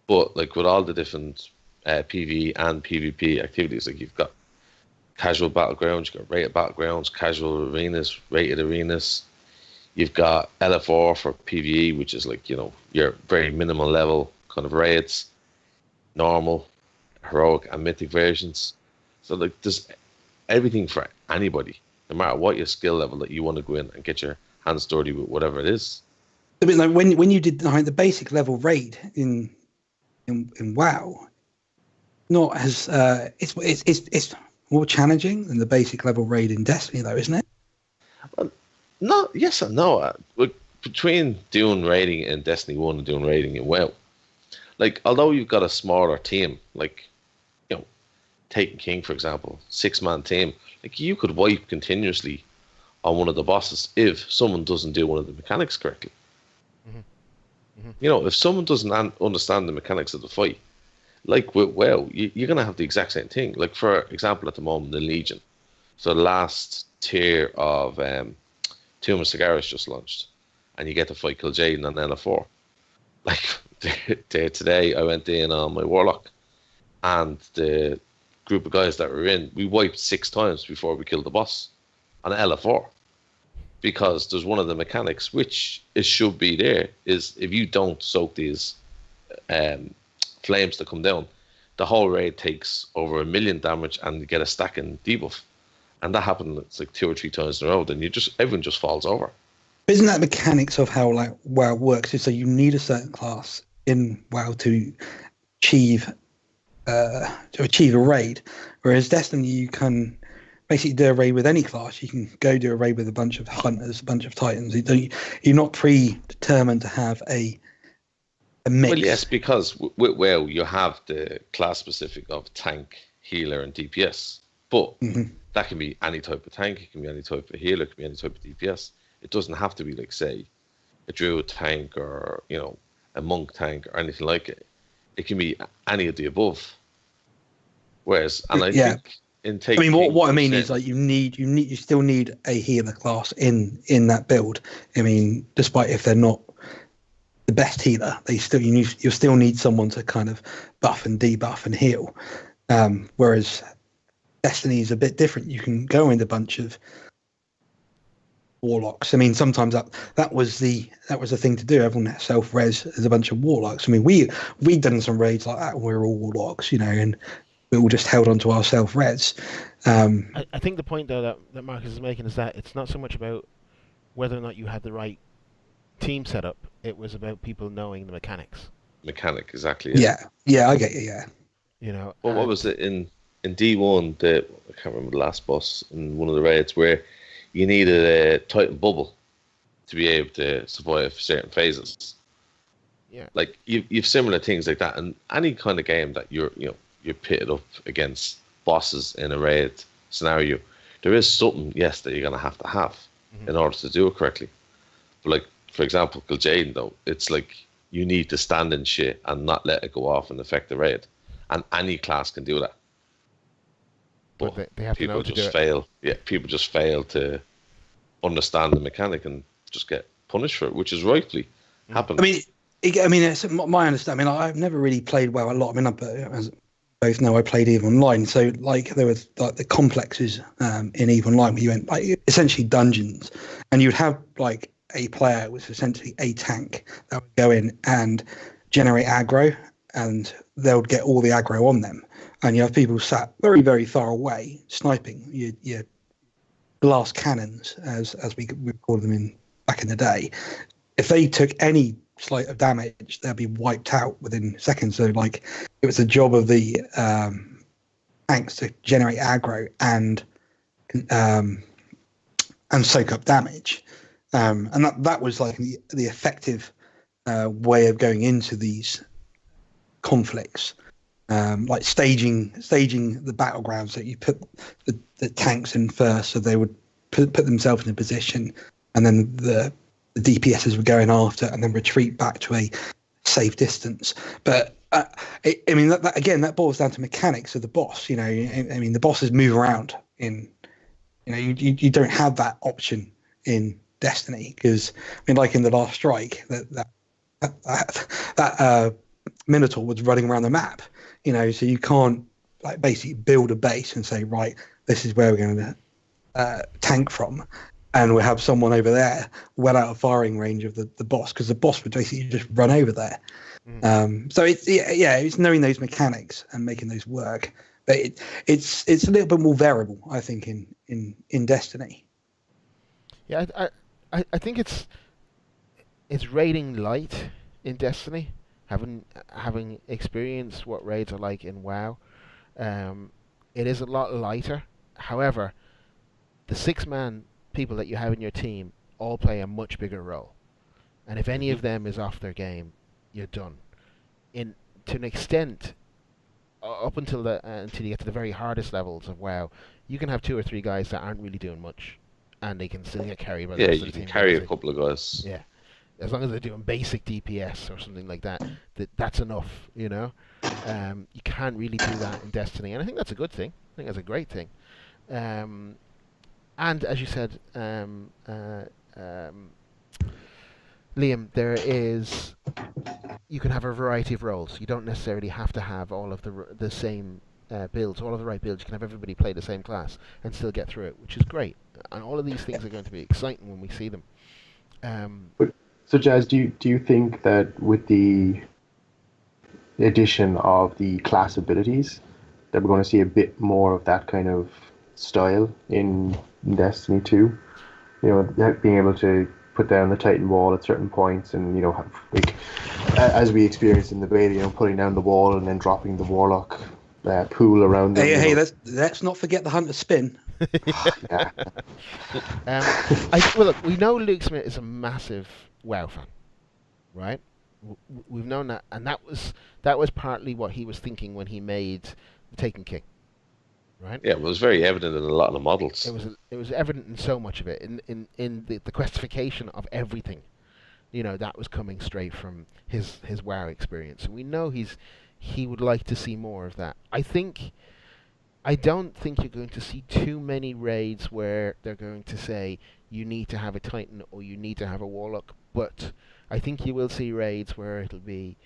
but like with all the different PvE and PvP activities, like you've got casual battlegrounds, you've got rated battlegrounds, casual arenas, rated arenas. You've got LFR for PvE, which is like, your very minimal level kind of raids, normal, heroic, and mythic versions. So like there's everything for anybody, no matter what your skill level, that you want to go in and get your hands dirty with whatever it is. I mean, like when you did the basic level raid in WoW, not as it's more challenging than the basic level raid in Destiny, though, isn't it? Well, no, yes and no. Between doing raiding in Destiny 1 and doing raiding in WoW, like, although you've got a smaller team, like, Taken King, for example, 6-man team, like, you could wipe continuously on one of the bosses if someone doesn't do one of the mechanics correctly. Mm-hmm. Mm-hmm. If someone doesn't understand the mechanics of the fight, like with WoW, you're going to have the exact same thing. Like, for example, at the moment, the Legion. So the last tier of Tomb of Sagaris just launched, and you get to fight Kil'jaeden on LF4. Like, today I went in on my Warlock, and the group of guys that were in, we wiped 6 times before we killed the boss on LF4. Because there's one of the mechanics, which it should be there, is if you don't soak these flames that come down, the whole raid takes over 1 million damage and you get a stacking debuff. And that happened, it's like 2 or 3 times in a row, then everyone just falls over. Isn't that mechanics of how WoW works? So you need a certain class in WoW to achieve a raid, whereas Destiny, you can basically do a raid with any class. You can go do a raid with a bunch of hunters, a bunch of titans. You're not predetermined to have a mix. Well, yes, because with WoW you have the class specific of tank, healer, and DPS, but that can be any type of tank. It can be any type of healer. It can be any type of DPS. It doesn't have to be, like, say, a druid tank or a monk tank or anything like it. It can be any of the above. Whereas, and I think in taking, what I mean is, like, you still need a healer class in that build. I mean, despite if they're not the best healer, you still need someone to kind of buff and debuff and heal. Whereas Destiny is a bit different. You can go in a bunch of warlocks. I mean, sometimes that was the thing to do. Everyone had self-res as a bunch of warlocks. I mean, we'd done some raids like that. We were all warlocks, and we all just held on to our self-res. I think the point, though, that Marcus is making is that it's not so much about whether or not you had the right team set up. It was about people knowing the mechanics. Mechanic, exactly. Yeah, I get you. Yeah. Well, what was it in D1? I can't remember the last boss in one of the raids where you needed a Titan bubble to be able to survive certain phases. Yeah. Like you've similar things like that, and any kind of game that you're pitted up against bosses in a raid scenario, there is something, yes, that you're gonna have to have in order to do it correctly. But, like, for example, Kil'jaeden, though, it's like you need to stand in shit and not let it go off and affect the raid, and any class can do that. But they have to know to do it. People just fail to understand the mechanic and just get punished for it, which is rightly happened. I mean, it's my understanding. I mean, I've never really played WoW a lot. I mean, as both know, I played EVE Online. So, like, there was like the complexes in EVE Online where you went like essentially dungeons, and you'd have like a player was essentially a tank that would go in and generate aggro, and they would get all the aggro on them. And you have people sat very, very far away sniping your glass cannons, as we called them back in the day. If they took any slight of damage, they'd be wiped out within seconds. So, like, it was the job of the tanks to generate aggro and soak up damage. And that was like the effective way of going into these conflicts, like staging the battlegrounds. So you put the tanks in first, so they would put themselves in a position, and then the DPSs would go in after, and then retreat back to a safe distance. But I mean, that again, that boils down to mechanics of the boss. You know, I mean, the bosses move around in. You know, you don't have that option in Destiny, because I mean, like in the Last Strike, that Minotaur was running around the map. You know, so you can't like basically build a base and say, right, this is where we're going to tank from, and we'll have someone over there well out of firing range of the boss, because the boss would basically just run over there. So it's knowing those mechanics and making those work. But it's a little bit more variable, I think, in Destiny. Yeah, I think it's raiding light in Destiny. Having experienced what raids are like in WoW, it is a lot lighter. However, the 6-man people that you have in your team all play a much bigger role, and if any of them is off their game, you're done. To an extent, up until you get to the very hardest levels of WoW, you can have 2 or 3 guys that aren't really doing much, and they can still get carried by the rest of the team. Yeah, you can carry a couple of guys. Yeah, as long as they're doing basic DPS or something like that, that's enough. You know, you can't really do that in Destiny, and I think that's a good thing. I think that's a great thing. And as you said, Liam, you can have a variety of roles. You don't necessarily have to have all of the same builds, all of the right builds. You can have everybody play the same class and still get through it, which is great. And all of these things are going to be exciting when we see them. So, Jazz, do you think that with the addition of the class abilities, that we're going to see a bit more of that kind of style in Destiny 2? You know, being able to put down the Titan wall at certain points, and, you know, have, like, as we experienced in the beta, you know, putting down the wall and then dropping the Warlock pool around them. Hey, let's not forget the Hunter spin. Yeah. Well, look, we know Luke Smith is a massive WoW fan, right? We've known that, and that was partly what he was thinking when he made the Taken King, right? Yeah, it was very evident in a lot of the models. It was evident in so much of it, in the questification of everything. You know, that was coming straight from his WoW experience, and we know he would like to see more of that. I don't think you're going to see too many raids where they're going to say you need to have a Titan or you need to have a Warlock, but I think you will see raids where it'll be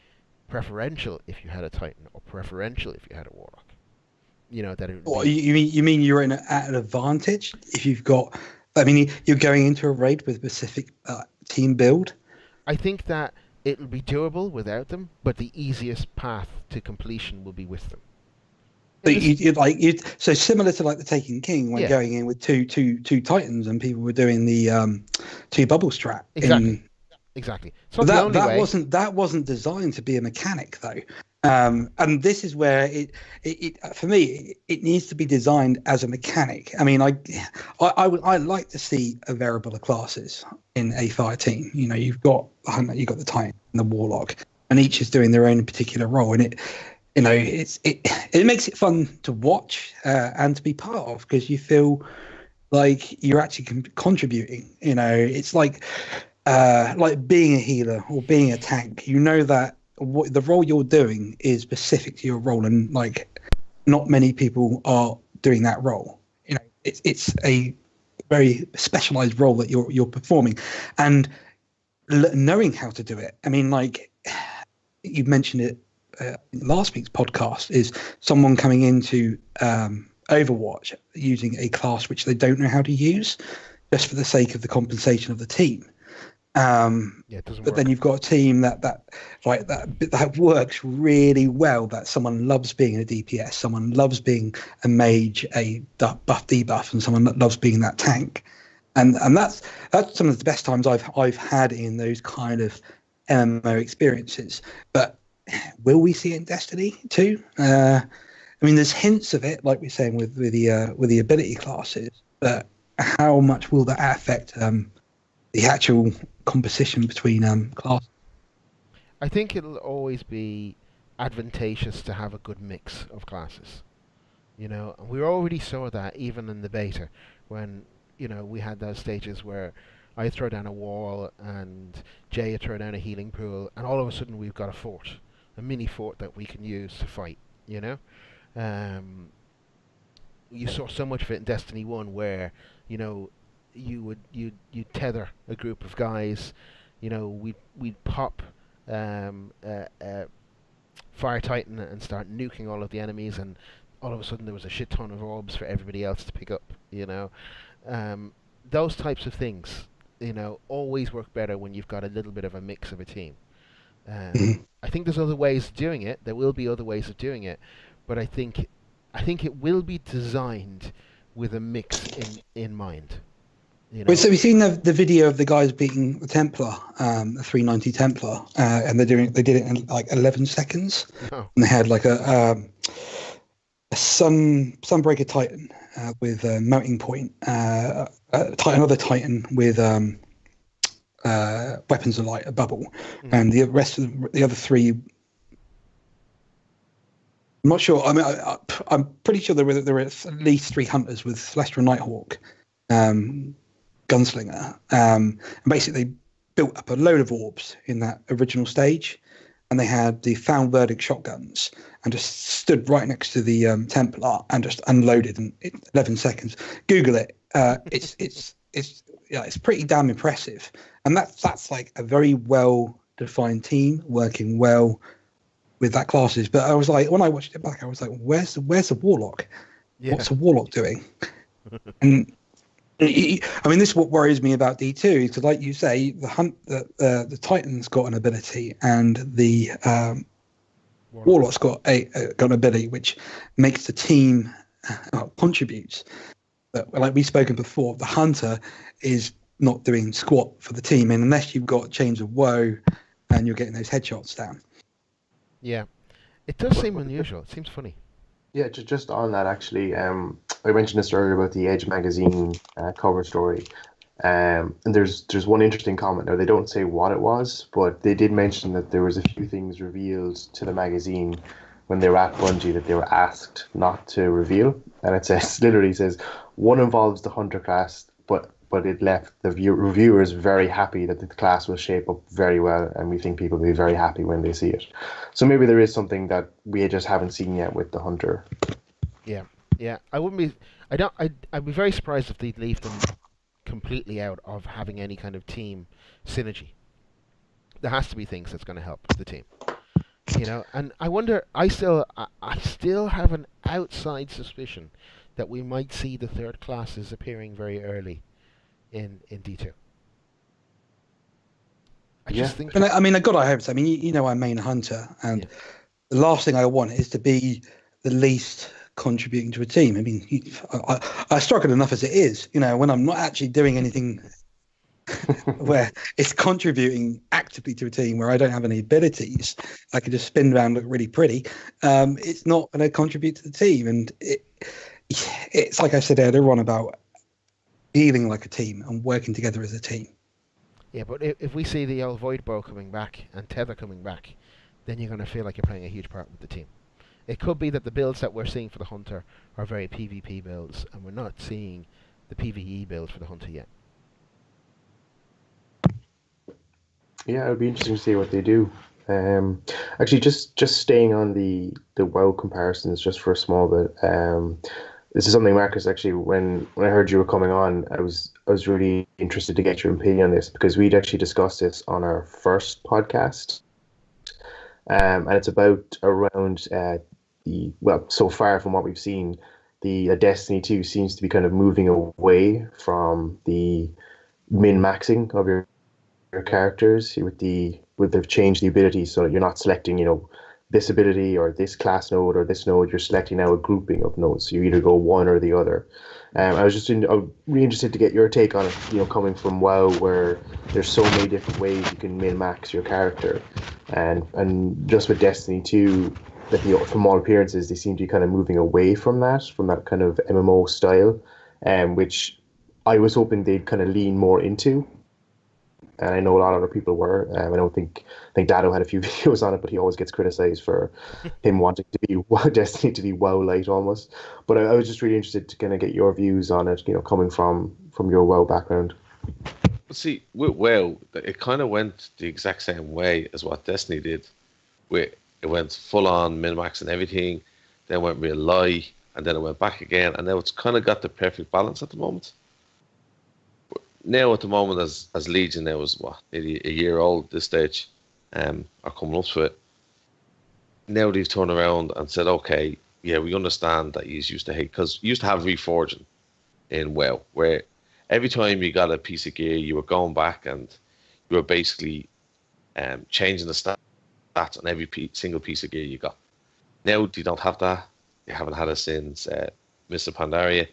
preferential if you had a Titan or preferential if you had a Warlock. You know, that it would you mean you're at an advantage if you've got? I mean, you're going into a raid with a specific team build. I think that it'll be doable without them, but the easiest path to completion will be with them. So similar to like the Taken King when going in with two Titans and people were doing the 2 bubble strat. Exactly. So that wasn't designed to be a mechanic though. And this is where it for me it needs to be designed as a mechanic. I mean, I'd like to see a variable of classes in a fire team. You know, you've got the Hunter, you've got the Titan and the Warlock, and each is doing their own particular role, and it makes it fun to watch and to be part of, because you feel like you're actually contributing. You know, it's like being a healer or being a tank. You know that the role you're doing is specific to your role, and like not many people are doing that role. You know, it's a very specialized role that you're performing, and knowing how to do it. I mean, like you mentioned it in last week's podcast, is someone coming into Overwatch using a class which they don't know how to use, just for the sake of the compensation of the team. It doesn't but work. Then you've got a team that works really well. That someone loves being a DPS, someone loves being a mage, a buff debuff, and someone that loves being that tank. And that's some of the best times I've had in those kind of MMO experiences. But will we see it in Destiny too? I mean, there's hints of it, like we're saying with the ability classes. But how much will that affect the actual composition between classes? I think it'll always be advantageous to have a good mix of classes. And we already saw that even in the beta, when we had those stages where I throw down a wall and Jay would throw down a healing pool, and all of a sudden we've got a mini fort that we can use to fight. You saw so much of it in Destiny 1 where you'd tether a group of guys. We'd pop Fire Titan and start nuking all of the enemies, and all of a sudden there was a shit ton of orbs for everybody else to pick up. Those types of things, always work better when you've got a little bit of a mix of a team. I think there's other ways of doing it. There will be other ways of doing it, but I think it will be designed with a mix in mind. So we've seen the video of the guys beating the Templar, the 390 Templar, and they did it in like 11 seconds. Oh. And they had like a Sunbreaker Titan with a mounting point, another Titan with weapons of light, a bubble, and the rest of the other three. I'm not sure. I mean, I'm pretty sure there were at least 3 hunters with Celestial Nighthawk. Gunslinger, and basically they built up a load of orbs in that original stage, and they had the Found Verdict shotguns and just stood right next to the Templar and just unloaded in 11 seconds. Google it. It's pretty damn impressive, and that's like a very well defined team working well with that classes. But I was like, when I watched it back, I was like, where's the Warlock? Yeah. What's the Warlock doing? And I mean, this is what worries me about D2, because like you say, the Titan's got an ability, and the Warlock's got an ability which makes the team contributes. But like we've spoken before, the Hunter is not doing squat for the team, and unless you've got Chains of Woe and you're getting those headshots down. Yeah, it does seem unusual. It seems funny. Yeah, just on that actually, I mentioned this earlier about the Edge magazine cover story, and there's one interesting comment. Now, they don't say what it was, but they did mention that there was a few things revealed to the magazine when they were at Bungie that they were asked not to reveal, and literally says one involves the Hunter class, but it left the reviewers very happy that the class will shape up very well, and we think people will be very happy when they see it. So maybe there is something that we just haven't seen yet with the Hunter. Yeah, I wouldn't be. I'd be very surprised if they'd leave them completely out of having any kind of team synergy. There has to be things that's going to help the team, And I wonder. I still have an outside suspicion that we might see the third classes appearing very early in D2. I just think. I mean, God, I hope so. I mean, I main Hunter, and the last thing I want is to be the least contributing to a team. I mean, I struggle enough as it is, when I'm not actually doing anything where it's contributing actively to a team where I don't have any abilities. I can just spin around, look really pretty. It's not going to contribute to the team, and it's like I said earlier on about feeling like a team and working together as a team. Yeah, but if we see the old Void Bow coming back and Tether coming back, then you're going to feel like you're playing a huge part with the team. It could be that the builds that we're seeing for the Hunter are very PvP builds, and we're not seeing the PvE builds for the Hunter yet. Yeah, it would be interesting to see what they do. Actually, just staying on the WoW comparisons just for a small bit. this is something, Marcus, actually, when I heard you were coming on, I was really interested to get your opinion on this, because we'd actually discussed this on our first podcast. And it's about around so far from what we've seen, the Destiny 2 seems to be kind of moving away from the min-maxing of your characters they've changed the ability, so that you're not selecting, this ability or this class node or this node. You're selecting now a grouping of nodes. So you either go one or the other. I was really interested to get your take on it, coming from WoW, where there's so many different ways you can min-max your character. And just with Destiny 2, that from all appearances, they seem to be kind of moving away from that kind of MMO style, which I was hoping they'd kind of lean more into. And I know a lot of other people were. I think Dado had a few videos on it, but he always gets criticized for him wanting to be Destiny to be WoW light almost. But I was just really interested to kind of get your views on it, coming from your WoW background. See, with WoW, it kind of went the exact same way as what Destiny did. It went full on min-max and everything, then went real lie, and then it went back again, and now it's kind of got the perfect balance at the moment. Now at the moment, as Legion now is maybe a year old at this stage, are coming up to it. Now they've turned around and said, okay, yeah, we understand that you used to hate, because you used to have reforging in WoW, where every time you got a piece of gear, you were going back and you were basically changing the stats on every single piece of gear you got. Now they don't have that. They haven't had it since Mr. Pandaria.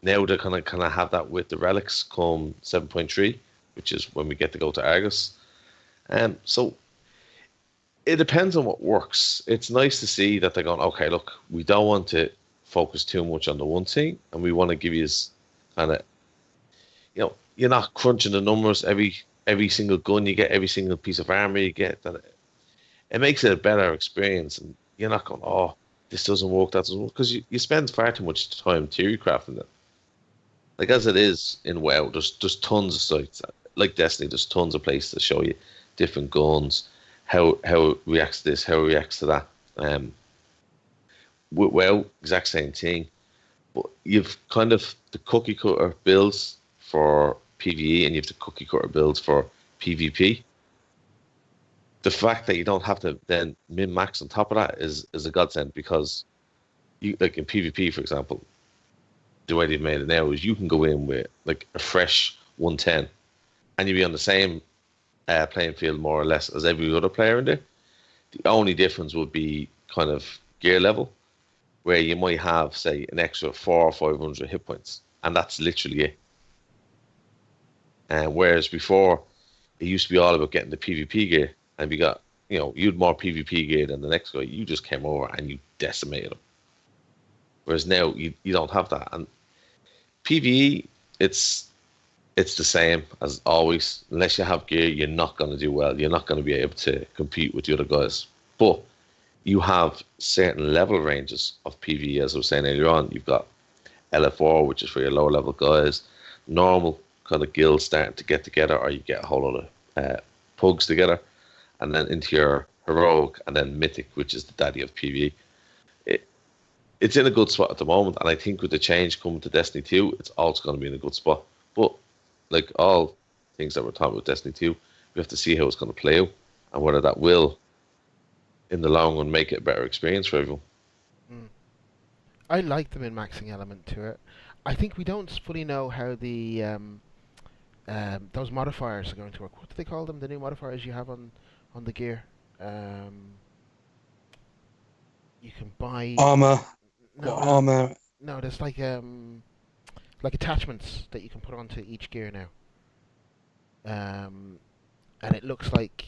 Now they're kind of have that with the relics come 7.3, which is when we get to go to Argus. So it depends on what works. It's nice to see that they're going, okay, look, we don't want to focus too much on the one thing, and we want to give you kind of, you're not crunching the numbers. Every single gun you get, every single piece of armor you get, that it makes it a better experience, and you're not going, oh, this doesn't work, that doesn't work, because you spend far too much time theory crafting it. Like as it is in WoW, there's tons of sites. Like Destiny, there's tons of places to show you different guns, how it reacts to this, how it reacts to that. With WoW, exact same thing. But you've kind of the cookie cutter builds for PvE, and you have the cookie cutter builds for PvP. The fact that you don't have to then min-max on top of that is a godsend, because you, like in PvP, for example, the way they've made it now is you can go in with like a fresh 110 and you'll be on the same playing field more or less as every other player in there. The only difference would be kind of gear level, where you might have, say, an extra 400 or 500 hit points, and that's literally it. And whereas before, it used to be all about getting the PvP gear, and you got, you had more PvP gear than the next guy. You just came over and you decimated him. Whereas now you don't have that. And PvE, it's the same as always. Unless you have gear, you're not going to do well. You're not going to be able to compete with the other guys. But you have certain level ranges of PvE, as I was saying earlier on. You've got LF4, which is for your lower level guys. Normal kind of guilds starting to get together, or you get a whole lot of pugs together. And then into your heroic, and then mythic, which is the daddy of PvE. It's in a good spot at the moment, and I think with the change coming to Destiny 2, it's also going to be in a good spot. But like all things that we're talking about Destiny 2, we have to see how it's going to play out, and whether that will, in the long run, make it a better experience for everyone. I like the min-maxing element to it. I think we don't fully know how the those modifiers are going to work. What do they call them? The new modifiers you have on the gear. You can buy armor. Armor. No, there's like attachments that you can put onto each gear now. And it looks like,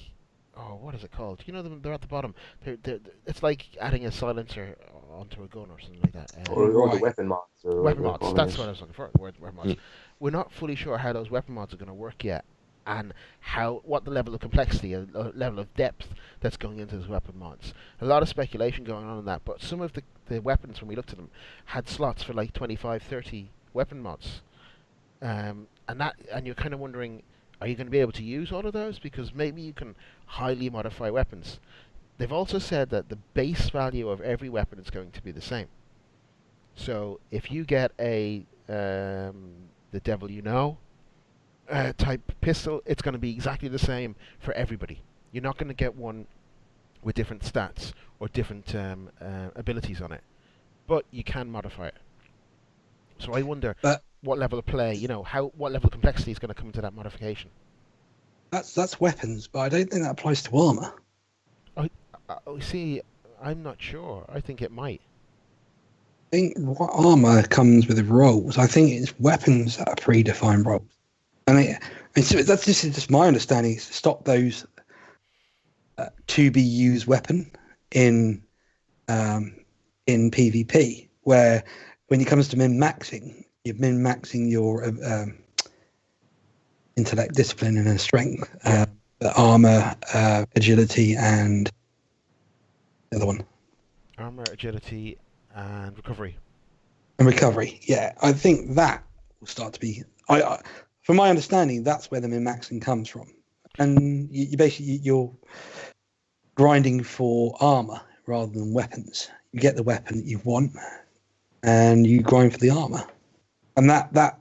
what is it called? You know, they're at the bottom. It's like adding a silencer onto a gun or something like that. Or the weapon mods. Weapon mods. That's what I was looking for. Weapon mods. We're not fully sure how those weapon mods are going to work yet, and what the level of complexity, level of depth that's going into those weapon mods. A lot of speculation going on in that, but some of the weapons, when we looked at them, had slots for like 25, 30 weapon mods. And you're kind of wondering, are you going to be able to use all of those? Because maybe you can highly modify weapons. They've also said that the base value of every weapon is going to be the same. So if you get a the devil you know type pistol, it's going to be exactly the same for everybody. You're not going to get one with different stats or different abilities on it, but you can modify it. So I wonder what level of play, what level of complexity is going to come into that modification. That's weapons, but I don't think that applies to armor. See, I'm not sure. I think it might. I think what armor comes with roles. I think it's weapons that are predefined roles. And that's just my understanding, is to stop those to be used weapon in PvP, where when it comes to min-maxing, you're min-maxing your intellect, discipline, and strength, armor, agility, and the other one. Armor, agility, and recovery. And recovery, yeah. I think that will start to be... from my understanding, that's where the min-maxing comes from. And you're grinding for armor rather than weapons. You get the weapon that you want, and you grind for the armor. And that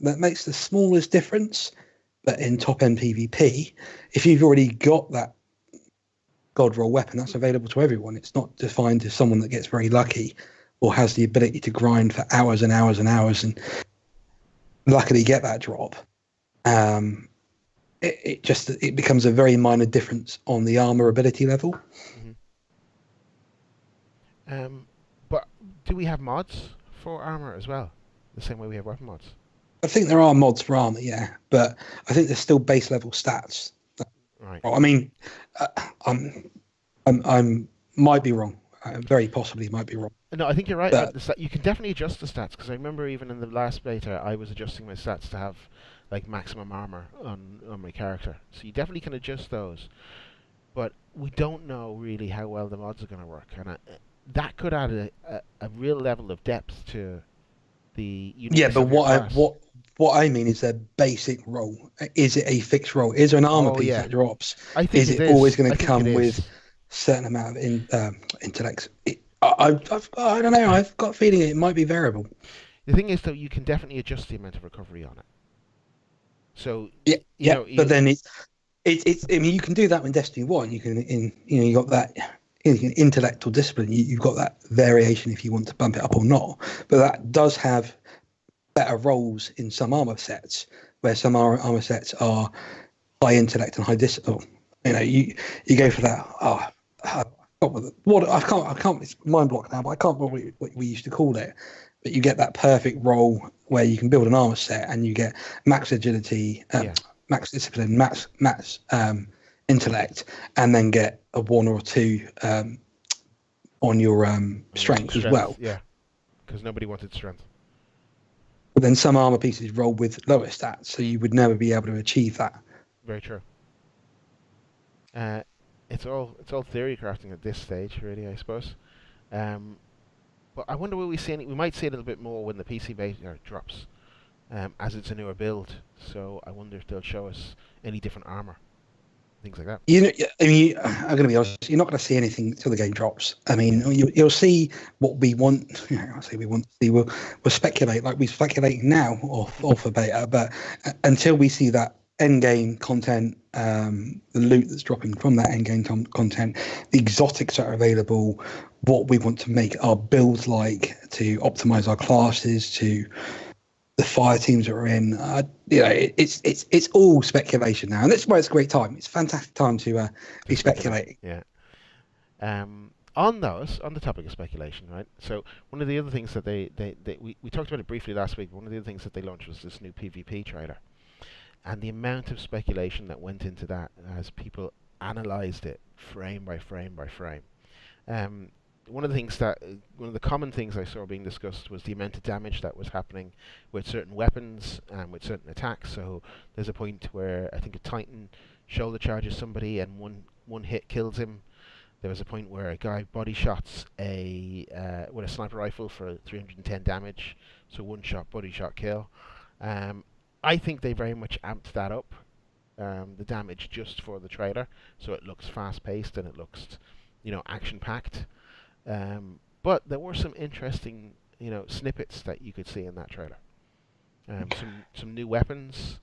makes the smallest difference. But in top-end PvP, if you've already got that God roll weapon, that's available to everyone. It's not defined to someone that gets very lucky or has the ability to grind for hours and hours and hours and luckily get that drop. It becomes a very minor difference on the armor ability level. Mm-hmm. But do we have mods for armor as well? The same way we have weapon mods? I think there are mods for armor, yeah, but I think there's still base level stats. Right. I mean, I'm might be wrong. I very possibly might be wrong. No, I think you're right. You can definitely adjust the stats, because I remember even in the last beta, I was adjusting my stats to have like maximum armor on my character. So you definitely can adjust those, but we don't know really how well the mods are going to work, and that could add a real level of depth to the. Yeah, but what I mean is their basic role. Is it a fixed role? Is there an armor piece that drops? I think is it always going to come with a certain amount of intellect? I don't know. I've got a feeling it might be variable. The thing is, though, you can definitely adjust the amount of recovery on it. So but then it's. I mean, you can do that in Destiny 1. You can you got that. Intellect or discipline. You've got that variation if you want to bump it up or not. But that does have better roles in some armor sets, where some armor sets are high intellect and high discipline. You go for that. I can't. It's mind block now, but I can't remember what we used to call it. But you get that perfect role where you can build an armor set and you get max agility, max discipline, max intellect, and then get a 1 or 2 on your strength as well. Yeah, because nobody wanted strength. But then some armor pieces roll with lower stats, so you would never be able to achieve that. Very true. It's all theory crafting at this stage, really, I suppose. But I wonder will we see any? We might see a little bit more when the PC beta drops, as it's a newer build. So I wonder if they'll show us any different armor, things like that. I'm going to be honest. You're not going to see anything until the game drops. I mean, you'll see what we want. I say we want to see. We'll speculate like we're speculating now off a beta, but until we see that end game content, the loot that's dropping from that end game content, the exotics that are available, what we want to make our builds like to optimize our classes, to the fire teams that are in, it's all speculation now, and that's why it's a great time. It's a fantastic time to be speculating. Yeah. On the topic of speculation, right? So one of the other things that we talked about it briefly last week. One of the other things that they launched was this new PvP trailer, and the amount of speculation that went into that as people analysed it frame by frame by frame. One of the common things I saw being discussed was the amount of damage that was happening with certain weapons and with certain attacks. So there's a point where I think a Titan shoulder charges somebody and one hit kills him. There was a point where a guy body shots with a sniper rifle for 310 damage, so one shot body shot kill. I think they very much amped that up, the damage, just for the trailer, so it looks fast paced and it looks, action packed. But there were some interesting snippets that you could see in that trailer. Some new weapons.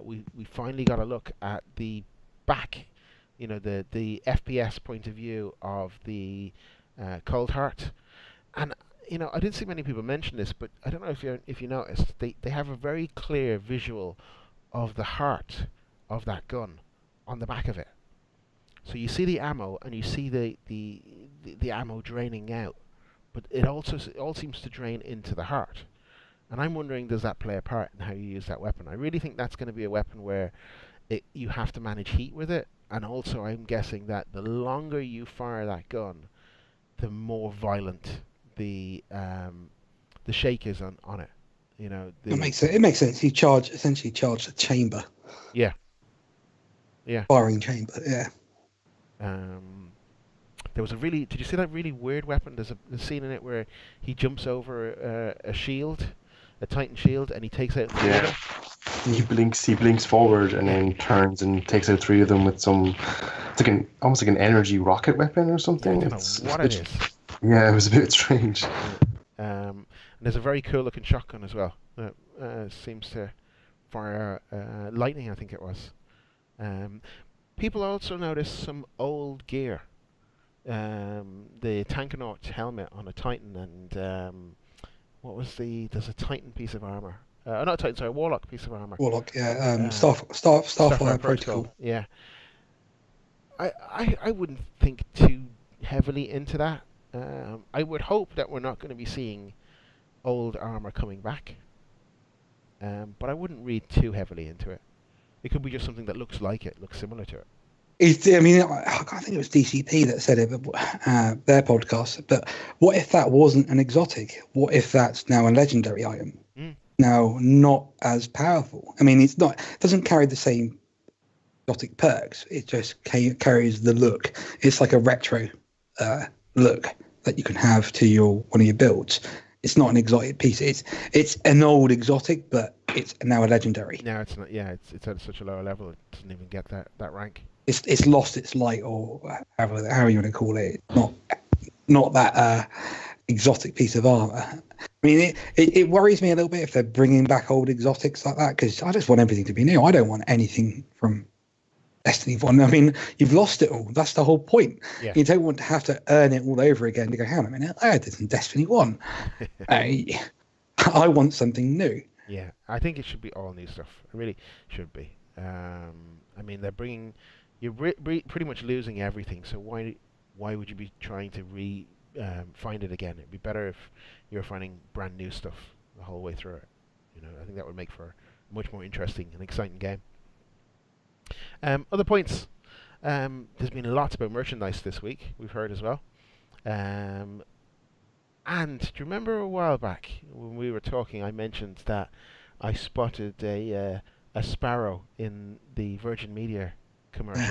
We finally got a look at the back, the FPS point of view of the Cold Heart, and I didn't see many people mention this, but I don't know if you noticed, they have a very clear visual of the heart of that gun on the back of it. So you see the ammo and you see the ammo draining out, but it all seems to drain into the heart. And I'm wondering, does that play a part in how you use that weapon? I really think that's going to be a weapon where you have to manage heat with it, and also I'm guessing that the longer you fire that gun, the more violent the shake is on it. It makes sense. You essentially charge the chamber. Yeah. Firing chamber. Yeah. There was did you see that really weird weapon? There's a scene in it where he jumps over a shield, a Titan shield, and he takes out three of them. He blinks forward and then turns and takes out three of them with some, it's like almost like an energy rocket weapon or something. I don't know what it is. Yeah, it was a bit strange. And there's a very cool looking shotgun as well. Seems to fire lightning, I think it was. People also noticed some old gear. The Tankonaut helmet on a Titan, and there's a Titan piece of armor. Not a Titan, sorry, a Warlock piece of armor. Warlock, yeah. Starfire Protocol. Yeah. I wouldn't think too heavily into that. I would hope that we're not going to be seeing old armor coming back. But I wouldn't read too heavily into it. It could be just something that looks similar to it. I think it was DCP that said it, their podcast. But what if that wasn't an exotic? What if that's now a legendary item? Now not as powerful. It doesn't carry the same exotic perks. It just carries the look. It's like a retro look that you can have to one of your builds. It's not an exotic piece. It's an old exotic, but it's now a legendary. No, it's not. Yeah, it's at such a lower level, it doesn't even get that rank. It's lost its light, or however you want to call it. Not that exotic piece of armor. It worries me a little bit if they're bringing back old exotics like that, because I just want everything to be new. I don't want anything from Destiny 1. You've lost it all. That's the whole point. Yeah. You don't want to have to earn it all over again to go, hang on a minute, I had this in Destiny 1. I want something new. Yeah, I think it should be all new stuff. It really should be. They're bringing... You're pretty much losing everything, so why would you be trying to find it again? It'd be better if you're finding brand new stuff the whole way through it. I think that would make for a much more interesting and exciting game. Other points. There's been lots about merchandise this week, we've heard as well. And do you remember a while back when we were talking, I mentioned that I spotted a sparrow in the Virgin Media commercial.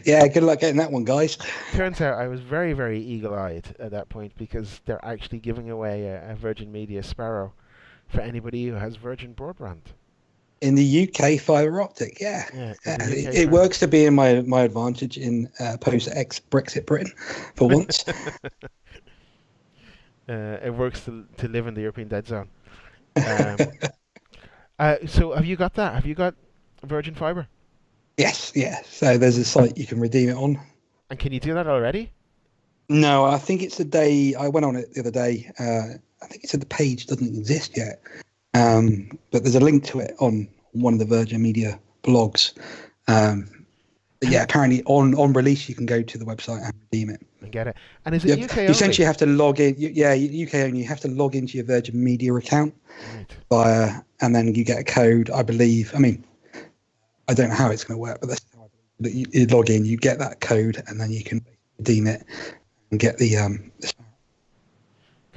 Yeah, good luck getting that one, guys. Turns out I was very, very eagle-eyed at that point, because they're actually giving away a Virgin Media sparrow for anybody who has Virgin broadband. In the UK, fibre optic, yeah. It works to be in my advantage in post-Brexit Britain, for once. It works to live in the European dead zone. So have you got that? Have you got Virgin Fibre? Yes, yeah. So there's a site you can redeem it on. And can you do that already? No, I think it's the day I went on it the other day. I think it said the page doesn't exist yet. But there's a link to it on one of the Virgin Media blogs. But yeah, apparently on release you can go to the website and redeem it. And get it. And is it UK only? You essentially have to log in. UK only. You have to log into your Virgin Media account and then you get a code, I believe. I don't know how it's going to work, but that's how you log in, you get that code, and then you can redeem it and get the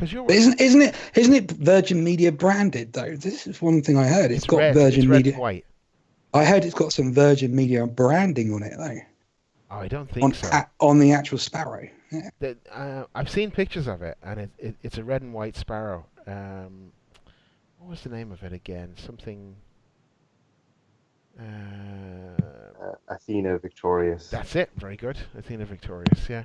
Isn't it Virgin Media branded though? This is one thing I heard. It's got red, Virgin Media. Red and white. I heard it's got some Virgin Media branding on it though. Oh, I don't think so. On the actual Sparrow. Yeah. I've seen pictures of it, and it's a red and white Sparrow. What was the name of it again? Something. Athena Victorious. That's it. Very good. Athena Victorious. Yeah.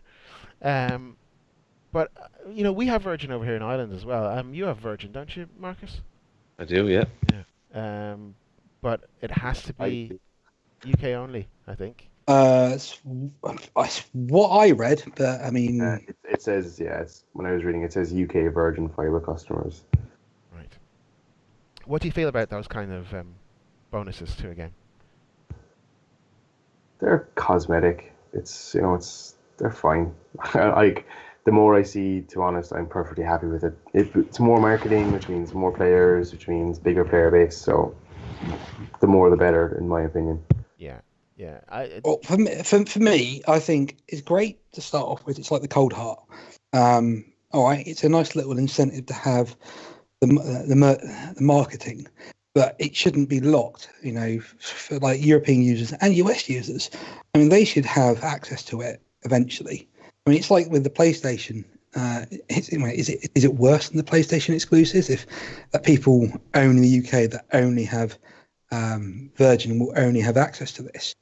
But we have Virgin over here in Ireland as well. You have Virgin, don't you, Marcus? I do, yeah. Yeah. But it has to be UK only, I think. It's what I read, but I mean, it says it's when I was reading it says UK Virgin Fibre customers. Right. What do you feel about those kind of bonuses to a game? They're cosmetic. They're fine. Like the more I see, to be honest, I'm perfectly happy with it. It's more marketing, which means more players, which means bigger player base. So the more the better, in my opinion. Yeah. Well, for me, I think it's great to start off with. It's like the cold heart. All right, it's a nice little incentive to have the marketing, but it shouldn't be locked. For like European users and US users, I mean, they should have access to it eventually. I mean, it's like with the PlayStation. Is it worse than the PlayStation exclusives if that people own in the UK that only have Virgin will only have access to this?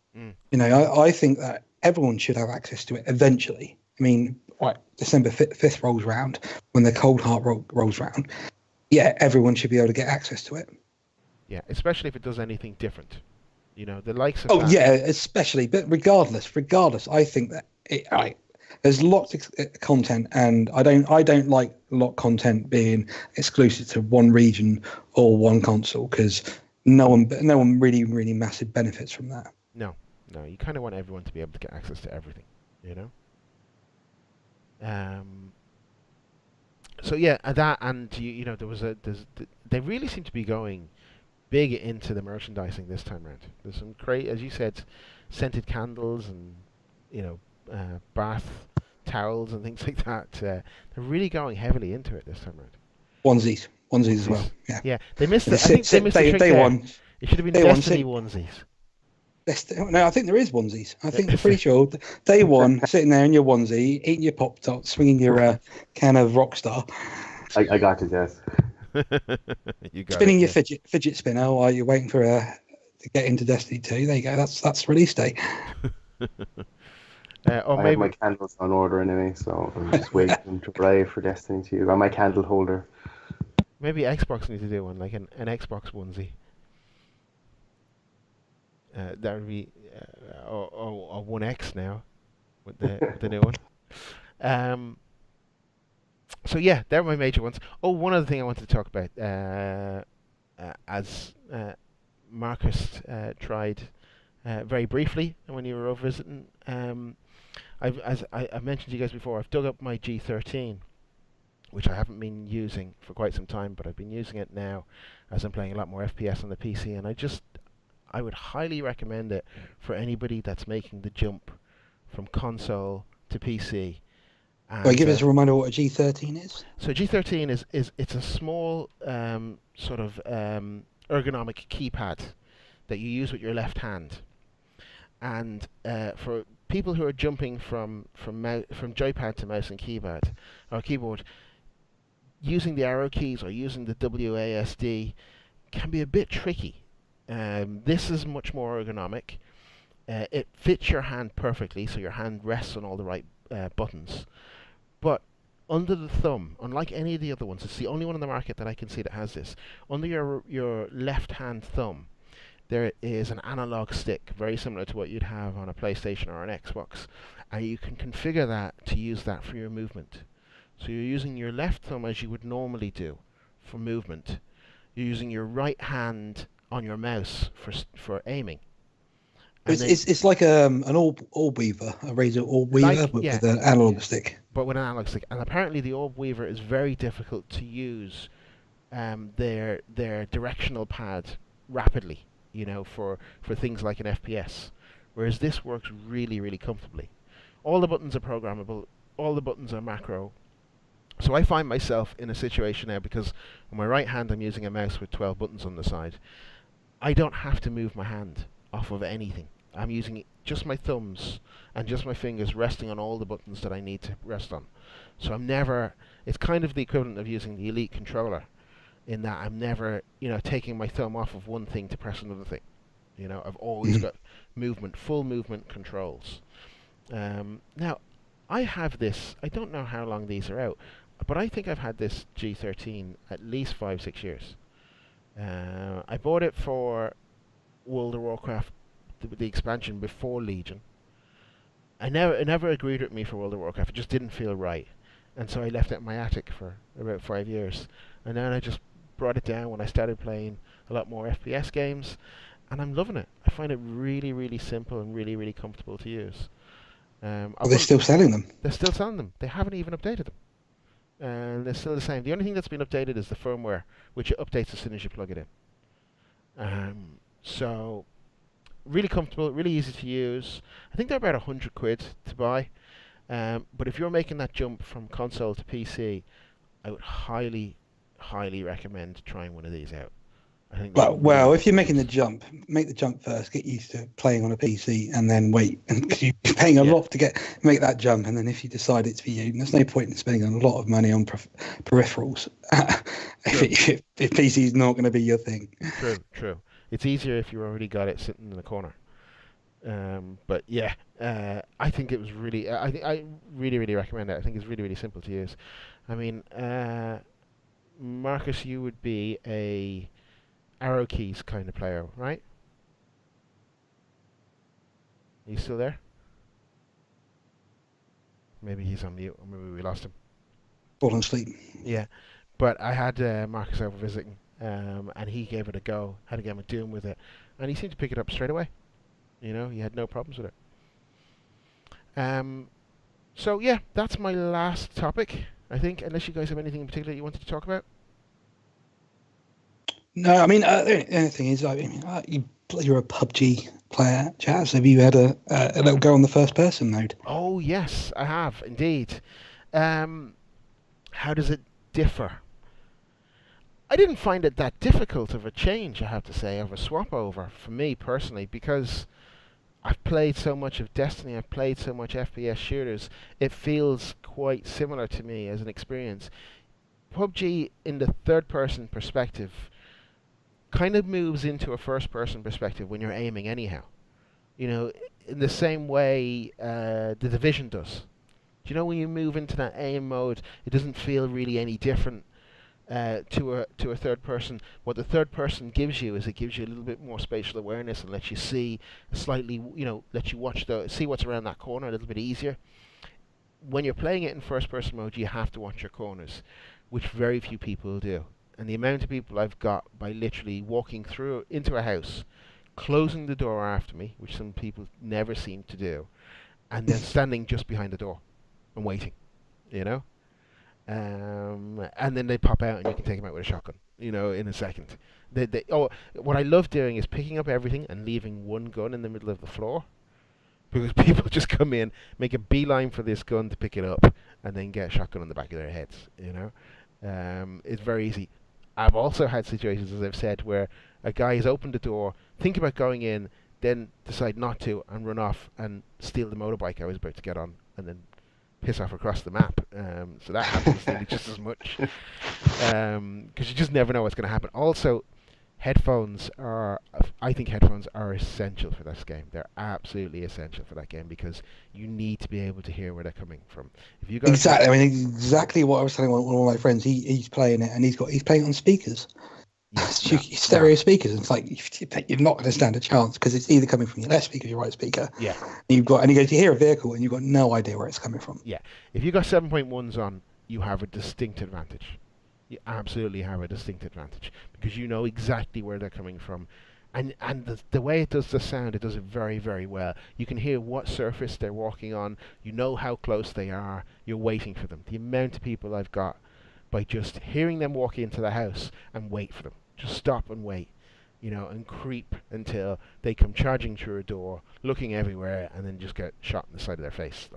I think that everyone should have access to it eventually. I mean, December 5th rolls round, when the cold heart rolls round, everyone should be able to get access to it. Yeah, especially if it does anything different. The likes of especially, but regardless, I think that there's lots of content, and I don't like lock content being exclusive to one region or one console, because no one really massive benefits from that. No, you kind of want everyone to be able to get access to everything, So yeah, that, and they really seem to be going big into the merchandising this time around. There's some great, as you said, scented candles and bath towels and things like that. They're really going heavily into it this time around. Onesies as well. Yeah, they missed it. I think they missed the trick there. It should have been Destiny onesies. No, I think there is onesies. I think I'm pretty sure day one, sitting there in your onesie, eating your pop top, swinging your can of Rockstar. I got it, yes. Spinning your fidget spinner while you're waiting for to get into Destiny 2. There you go. That's release day. I have my candles on order anyway, so I'm just waiting to arrive for Destiny 2. I'm my candle holder. Maybe Xbox needs to do one, like an Xbox onesie. That would be a 1X now with the new one. So yeah, they're my major ones. Oh, one other thing I wanted to talk about, as Marcus tried very briefly when you were over visiting. As I mentioned to you guys before, I've dug up my G13, which I haven't been using for quite some time, but I've been using it now as I'm playing a lot more FPS on the PC, and I would highly recommend it for anybody that's making the jump from console to PC. And, give us a reminder what a G13 is. So G13 is it's a small sort of ergonomic keypad that you use with your left hand, and for people who are jumping from joypad to mouse and keyboard, using the arrow keys or using the WASD can be a bit tricky. This is much more ergonomic. It fits your hand perfectly, so your hand rests on all the right buttons. But under the thumb, unlike any of the other ones, it's the only one on the market that I can see that has this. Under your left-hand thumb, there is an analog stick, very similar to what you'd have on a PlayStation or an Xbox, and you can configure that to use that for your movement. So you're using your left thumb as you would normally do for movement. You're using your right hand on your mouse for aiming. It's like an orb weaver, a Razor orb weaver, with an analog stick. But with an analog stick, and apparently the orb weaver is very difficult to use their directional pad rapidly, for things like an FPS. Whereas this works really, really comfortably. All the buttons are programmable. All the buttons are macro. So I find myself in a situation now, because on my right hand I'm using a mouse with 12 buttons on the side. I don't have to move my hand off of anything. I'm using just my thumbs and just my fingers resting on all the buttons that I need to rest on. So I'm never, it's kind of the equivalent of using the Elite controller, in that I'm never, taking my thumb off of one thing to press another thing. I've always got full movement controls. Now, I have this. I don't know how long these are out, but I think I've had this G13 at least 5-6 years. I bought it for World of Warcraft, the expansion before Legion. It never agreed with me for World of Warcraft. It just didn't feel right, and so I left it in my attic for about 5 years, and then I just brought it down when I started playing a lot more FPS games, and I'm loving it. I find it really, really simple and really, really comfortable to use. Are they still selling them? They're still selling them. They haven't even updated them. And they're still the same. The only thing that's been updated is the firmware, which updates as soon as you plug it in. So, really comfortable, really easy to use. I think they're about £100 to buy. But if you're making that jump from console to PC, I would highly, highly recommend trying one of these out. I think well, if you're making the jump, make the jump first. Get used to playing on a PC, and then wait. Because you're paying a lot to make that jump, and then if you decide it's for you, there's no point in spending a lot of money on peripherals if PC is not going to be your thing. True. It's easier if you already got it sitting in the corner. But yeah, I think it was really. I really, really recommend it. I think it's really, really simple to use. I mean, Marcus, you would be a arrow keys kind of player, right? Are you still there? Maybe he's on mute, or maybe we lost him. Fallen asleep. Yeah, but I had Marcus over visiting, and he gave it a go. Had a game of Doom with it, and he seemed to pick it up straight away. You know, he had no problems with it. So yeah, that's my last topic, I think. Unless you guys have anything in particular you wanted to talk about. No, I mean, the only thing is, you're a PUBG player, Chaz. Have you had a little go on the first-person mode? Oh, yes, I have, indeed. How does it differ? I didn't find it that difficult of a change, I have to say, of a swap over, for me personally, because I've played so much of Destiny, I've played so much FPS shooters, it feels quite similar to me as an experience. PUBG, in the third-person perspective, kind of moves into a first-person perspective when you're aiming anyhow. You know, in the same way the Division does. Do you know when you move into that aim mode, it doesn't feel really any different to a third person. What the third person gives you is it gives you a little bit more spatial awareness and lets you see slightly, lets you see what's around that corner a little bit easier. When you're playing it in first-person mode, you have to watch your corners, which very few people do. And the amount of people I've got by literally walking through into a house, closing the door after me, which some people never seem to do, and then standing just behind the door and waiting, and then they pop out and you can take them out with a shotgun, in a second. What I love doing is picking up everything and leaving one gun in the middle of the floor, because people just come in, make a beeline for this gun to pick it up, and then get a shotgun on the back of their heads, It's very easy. I've also had situations, as I've said, where a guy has opened the door, think about going in, then decide not to, and run off and steal the motorbike I was about to get on, and then piss off across the map. So that happens to me just as much, because you just never know what's going to happen. Also, I think headphones are essential for this game. They're absolutely essential for that game, because you need to be able to hear where they're coming from. If you exactly, I mean, exactly what I was telling one of my friends. He's playing it, and he's playing it on speakers. Stereo speakers. It's like you're not going to stand a chance, because it's either coming from your left speaker or your right speaker. Yeah. And he goes, you hear a vehicle, and you've got no idea where it's coming from. Yeah. If you've got 7.1s on, you have a distinct advantage. You absolutely have a distinct advantage, because you know exactly where they're coming from, and the way it does the sound, it does it very, very well. You can hear what surface they're walking on. You know how close they are. You're waiting for them. The amount of people I've got by just hearing them walk into the house and wait for them, just stop and wait, and creep until they come charging through a door, looking everywhere, and then just get shot in the side of their face,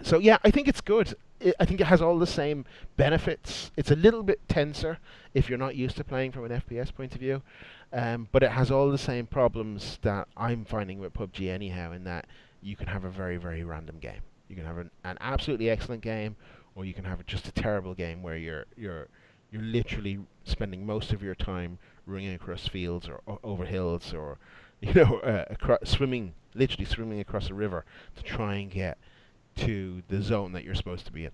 So yeah, I think it's good. I think it has all the same benefits. It's a little bit tenser if you're not used to playing from an FPS point of view, but it has all the same problems that I'm finding with PUBG anyhow, in that you can have a very, very random game. You can have an absolutely excellent game, or you can have just a terrible game where you're literally spending most of your time running across fields or over hills, or literally swimming across a river to try and get to the zone that you're supposed to be in.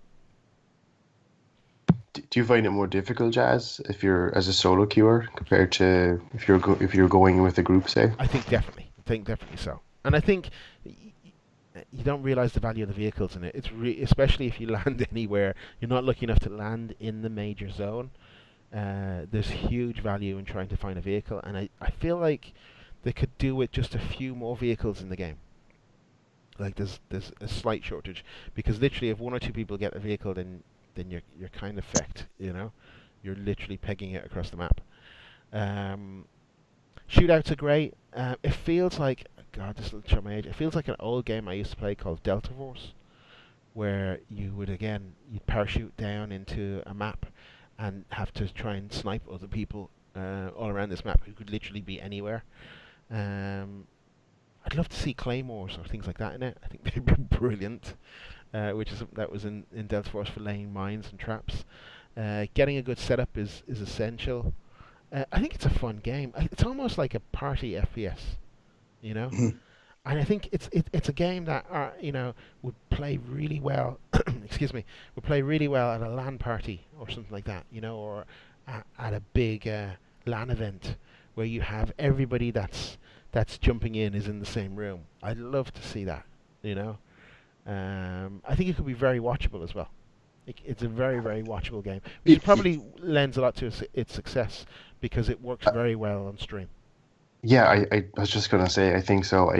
Do you find it more difficult, Jazz, if you're as a solo queuer compared to if you're going with a group, say? I think definitely so. And I think you don't realize the value of the vehicles in it. It's especially if you land anywhere you're not lucky enough to land in the major zone. There's huge value in trying to find a vehicle, and I feel like they could do with just a few more vehicles in the game. Like there's a slight shortage, because literally if one or two people get a vehicle, then you're kind of fecked. You're literally pegging it across the map. Shootouts are great. It feels like, God, this will show my age. It feels like an old game I used to play called Delta Force, where you'd parachute down into a map and have to try and snipe other people all around this map who could literally be anywhere. I'd love to see claymores or things like that in it. I think they'd be brilliant. Which is that was in Delta Force for laying mines and traps. Getting a good setup is essential. I think it's a fun game. It's almost like a party FPS, Mm-hmm. And I think it's a game that would play really well. Excuse me, would play really well at a LAN party or something like that, or at a big LAN event where you have everybody that's jumping in is in the same room. I'd love to see that, I think it could be very watchable as well. It's a very, very watchable game, which probably lends a lot to its success because it works very well on stream. Yeah, I was just gonna say I think so.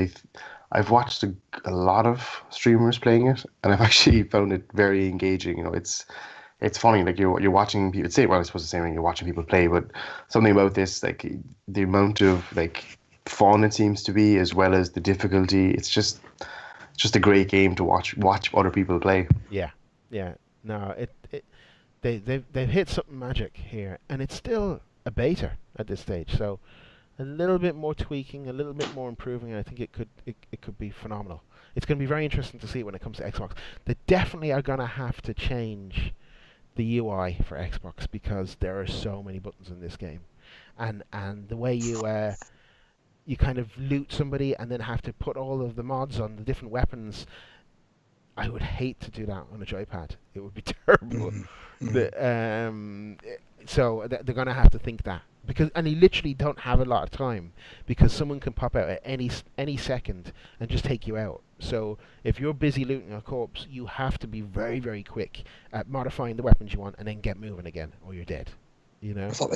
I've watched a lot of streamers playing it, and I've actually found it very engaging. It's funny, like you're watching people say. Well, I suppose the same thing. You're watching people play, but something about this, like the amount of fun it seems to be, as well as the difficulty. It's just a great game to watch other people play. Yeah. No, they've hit something magic here, and it's still a beta at this stage. So a little bit more tweaking, a little bit more improving, and I think it could be phenomenal. It's going to be very interesting to see when it comes to Xbox. They definitely are going to have to change the UI for Xbox because there are so many buttons in this game, and the way you kind of loot somebody and then have to put all of the mods on the different weapons. I would hate to do that on a joypad. It would be terrible. So they're going to have to think that. And you literally don't have a lot of time because someone can pop out at any second and just take you out. So if you're busy looting a corpse, you have to be very, very quick at modifying the weapons you want and then get moving again or you're dead. It's like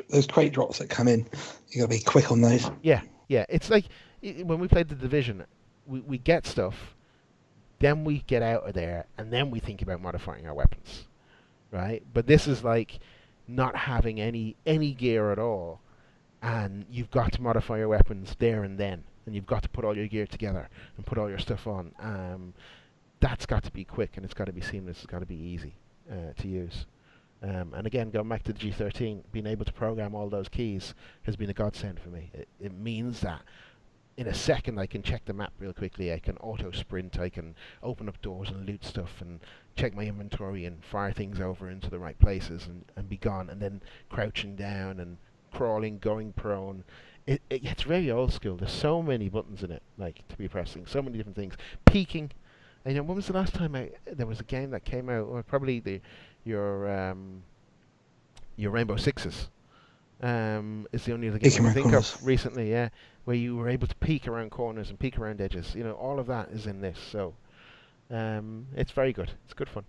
those crate drops that come in. You got to be quick on those. Yeah. It's like when we played The Division, we get stuff, then we get out of there, and then we think about modifying our weapons, right? But this is like not having any gear at all, and you've got to modify your weapons there and then, and you've got to put all your gear together and put all your stuff on. That's got to be quick, and it's got to be seamless. It's got to be easy to use. And again, going back to the G13, being able to program all those keys has been a godsend for me. It means that in a second I can check the map real quickly, I can auto sprint, I can open up doors and loot stuff and check my inventory and fire things over into the right places and be gone, and then crouching down and crawling, going prone. It gets very old school. There's so many buttons in it, to be pressing, so many different things. Peeking. And when was the last time there was a game that came out? Well, probably your Rainbow Sixes is the only other game I can think of recently, where you were able to peek around corners and peek around edges. All of that is in this, so it's very good. It's good fun.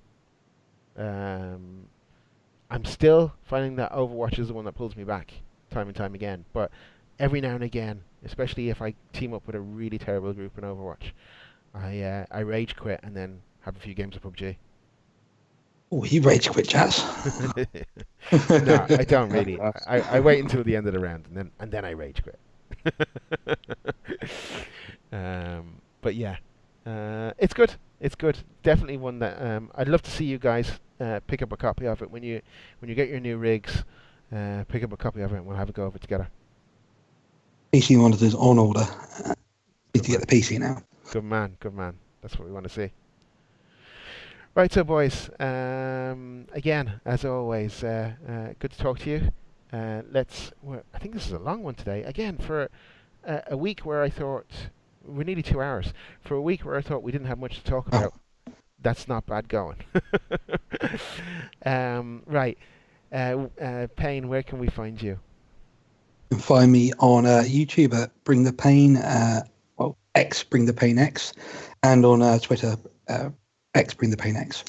I'm still finding that Overwatch is the one that pulls me back time and time again, but every now and again, especially if I team up with a really terrible group in Overwatch, I rage quit and then have a few games of PUBG. Oh, you rage quit, Jazz? No, I don't really. I wait until the end of the round and then I rage quit. But yeah, it's good. It's good. Definitely one that I'd love to see you guys pick up a copy of it when you get your new rigs. Pick up a copy of it and we'll have a go of it together. PC monitors on order. Need to get the PC now. Good man. That's what we want to see. Right, so boys, again, as always, good to talk to you. I think this is a long one today. Again, for a week where I thought we're nearly 2 hours. For a week where I thought we didn't have much to talk about, that's not bad going. Right, Payne, where can we find you? You can find me on YouTube at Bring the Pain, X Bring the Pain X, and on Twitter X Bring the Pain X.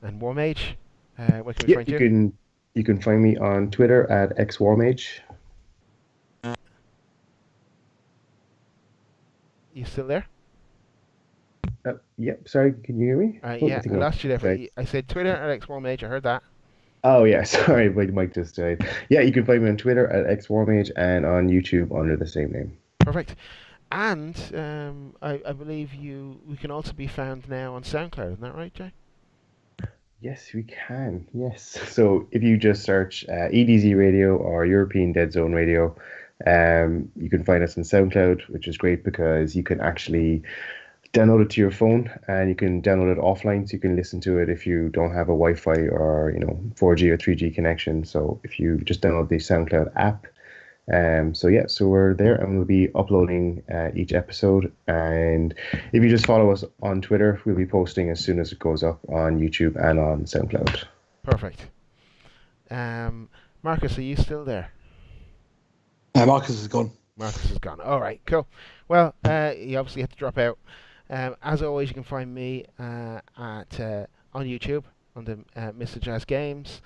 And Warmage, where can we find you? You can find me on Twitter at xwarmage. You still there? Yep. Sorry, can you hear me? Yeah, I lost you there. I said Twitter at xwarmage. I heard that. Oh yeah, sorry, my mic just died. Yeah, you can find me on Twitter at xwarmage and on YouTube under the same name. Perfect. And I believe we can also be found now on SoundCloud. Isn't that right, Jay? Yes, we can. Yes. So if you just search EDZ Radio or European Dead Zone Radio, you can find us on SoundCloud, which is great because you can actually download it to your phone and you can download it offline, so you can listen to it if you don't have a Wi-Fi or 4G or 3G connection. So if you just download the SoundCloud app, so we're there and we'll be uploading each episode. And if you just follow us on Twitter, we'll be posting as soon as it goes up on YouTube and on SoundCloud. Perfect. Marcus, are you still there? Marcus is gone. Marcus is gone. All right, cool. Well, you obviously had to drop out. As always, you can find me on YouTube under Mr. Jazz Games,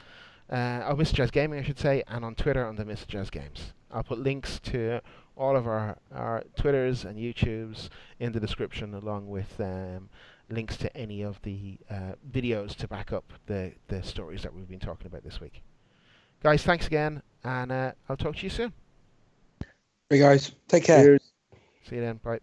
Mr. Jazz Gaming, I should say, and on Twitter under Mr. Jazz Games. I'll put links to all of our Twitters and YouTubes in the description, along with links to any of the videos to back up the stories that we've been talking about this week. Guys, thanks again, and I'll talk to you soon. Hey guys, take care. Cheers. See you then. Bye.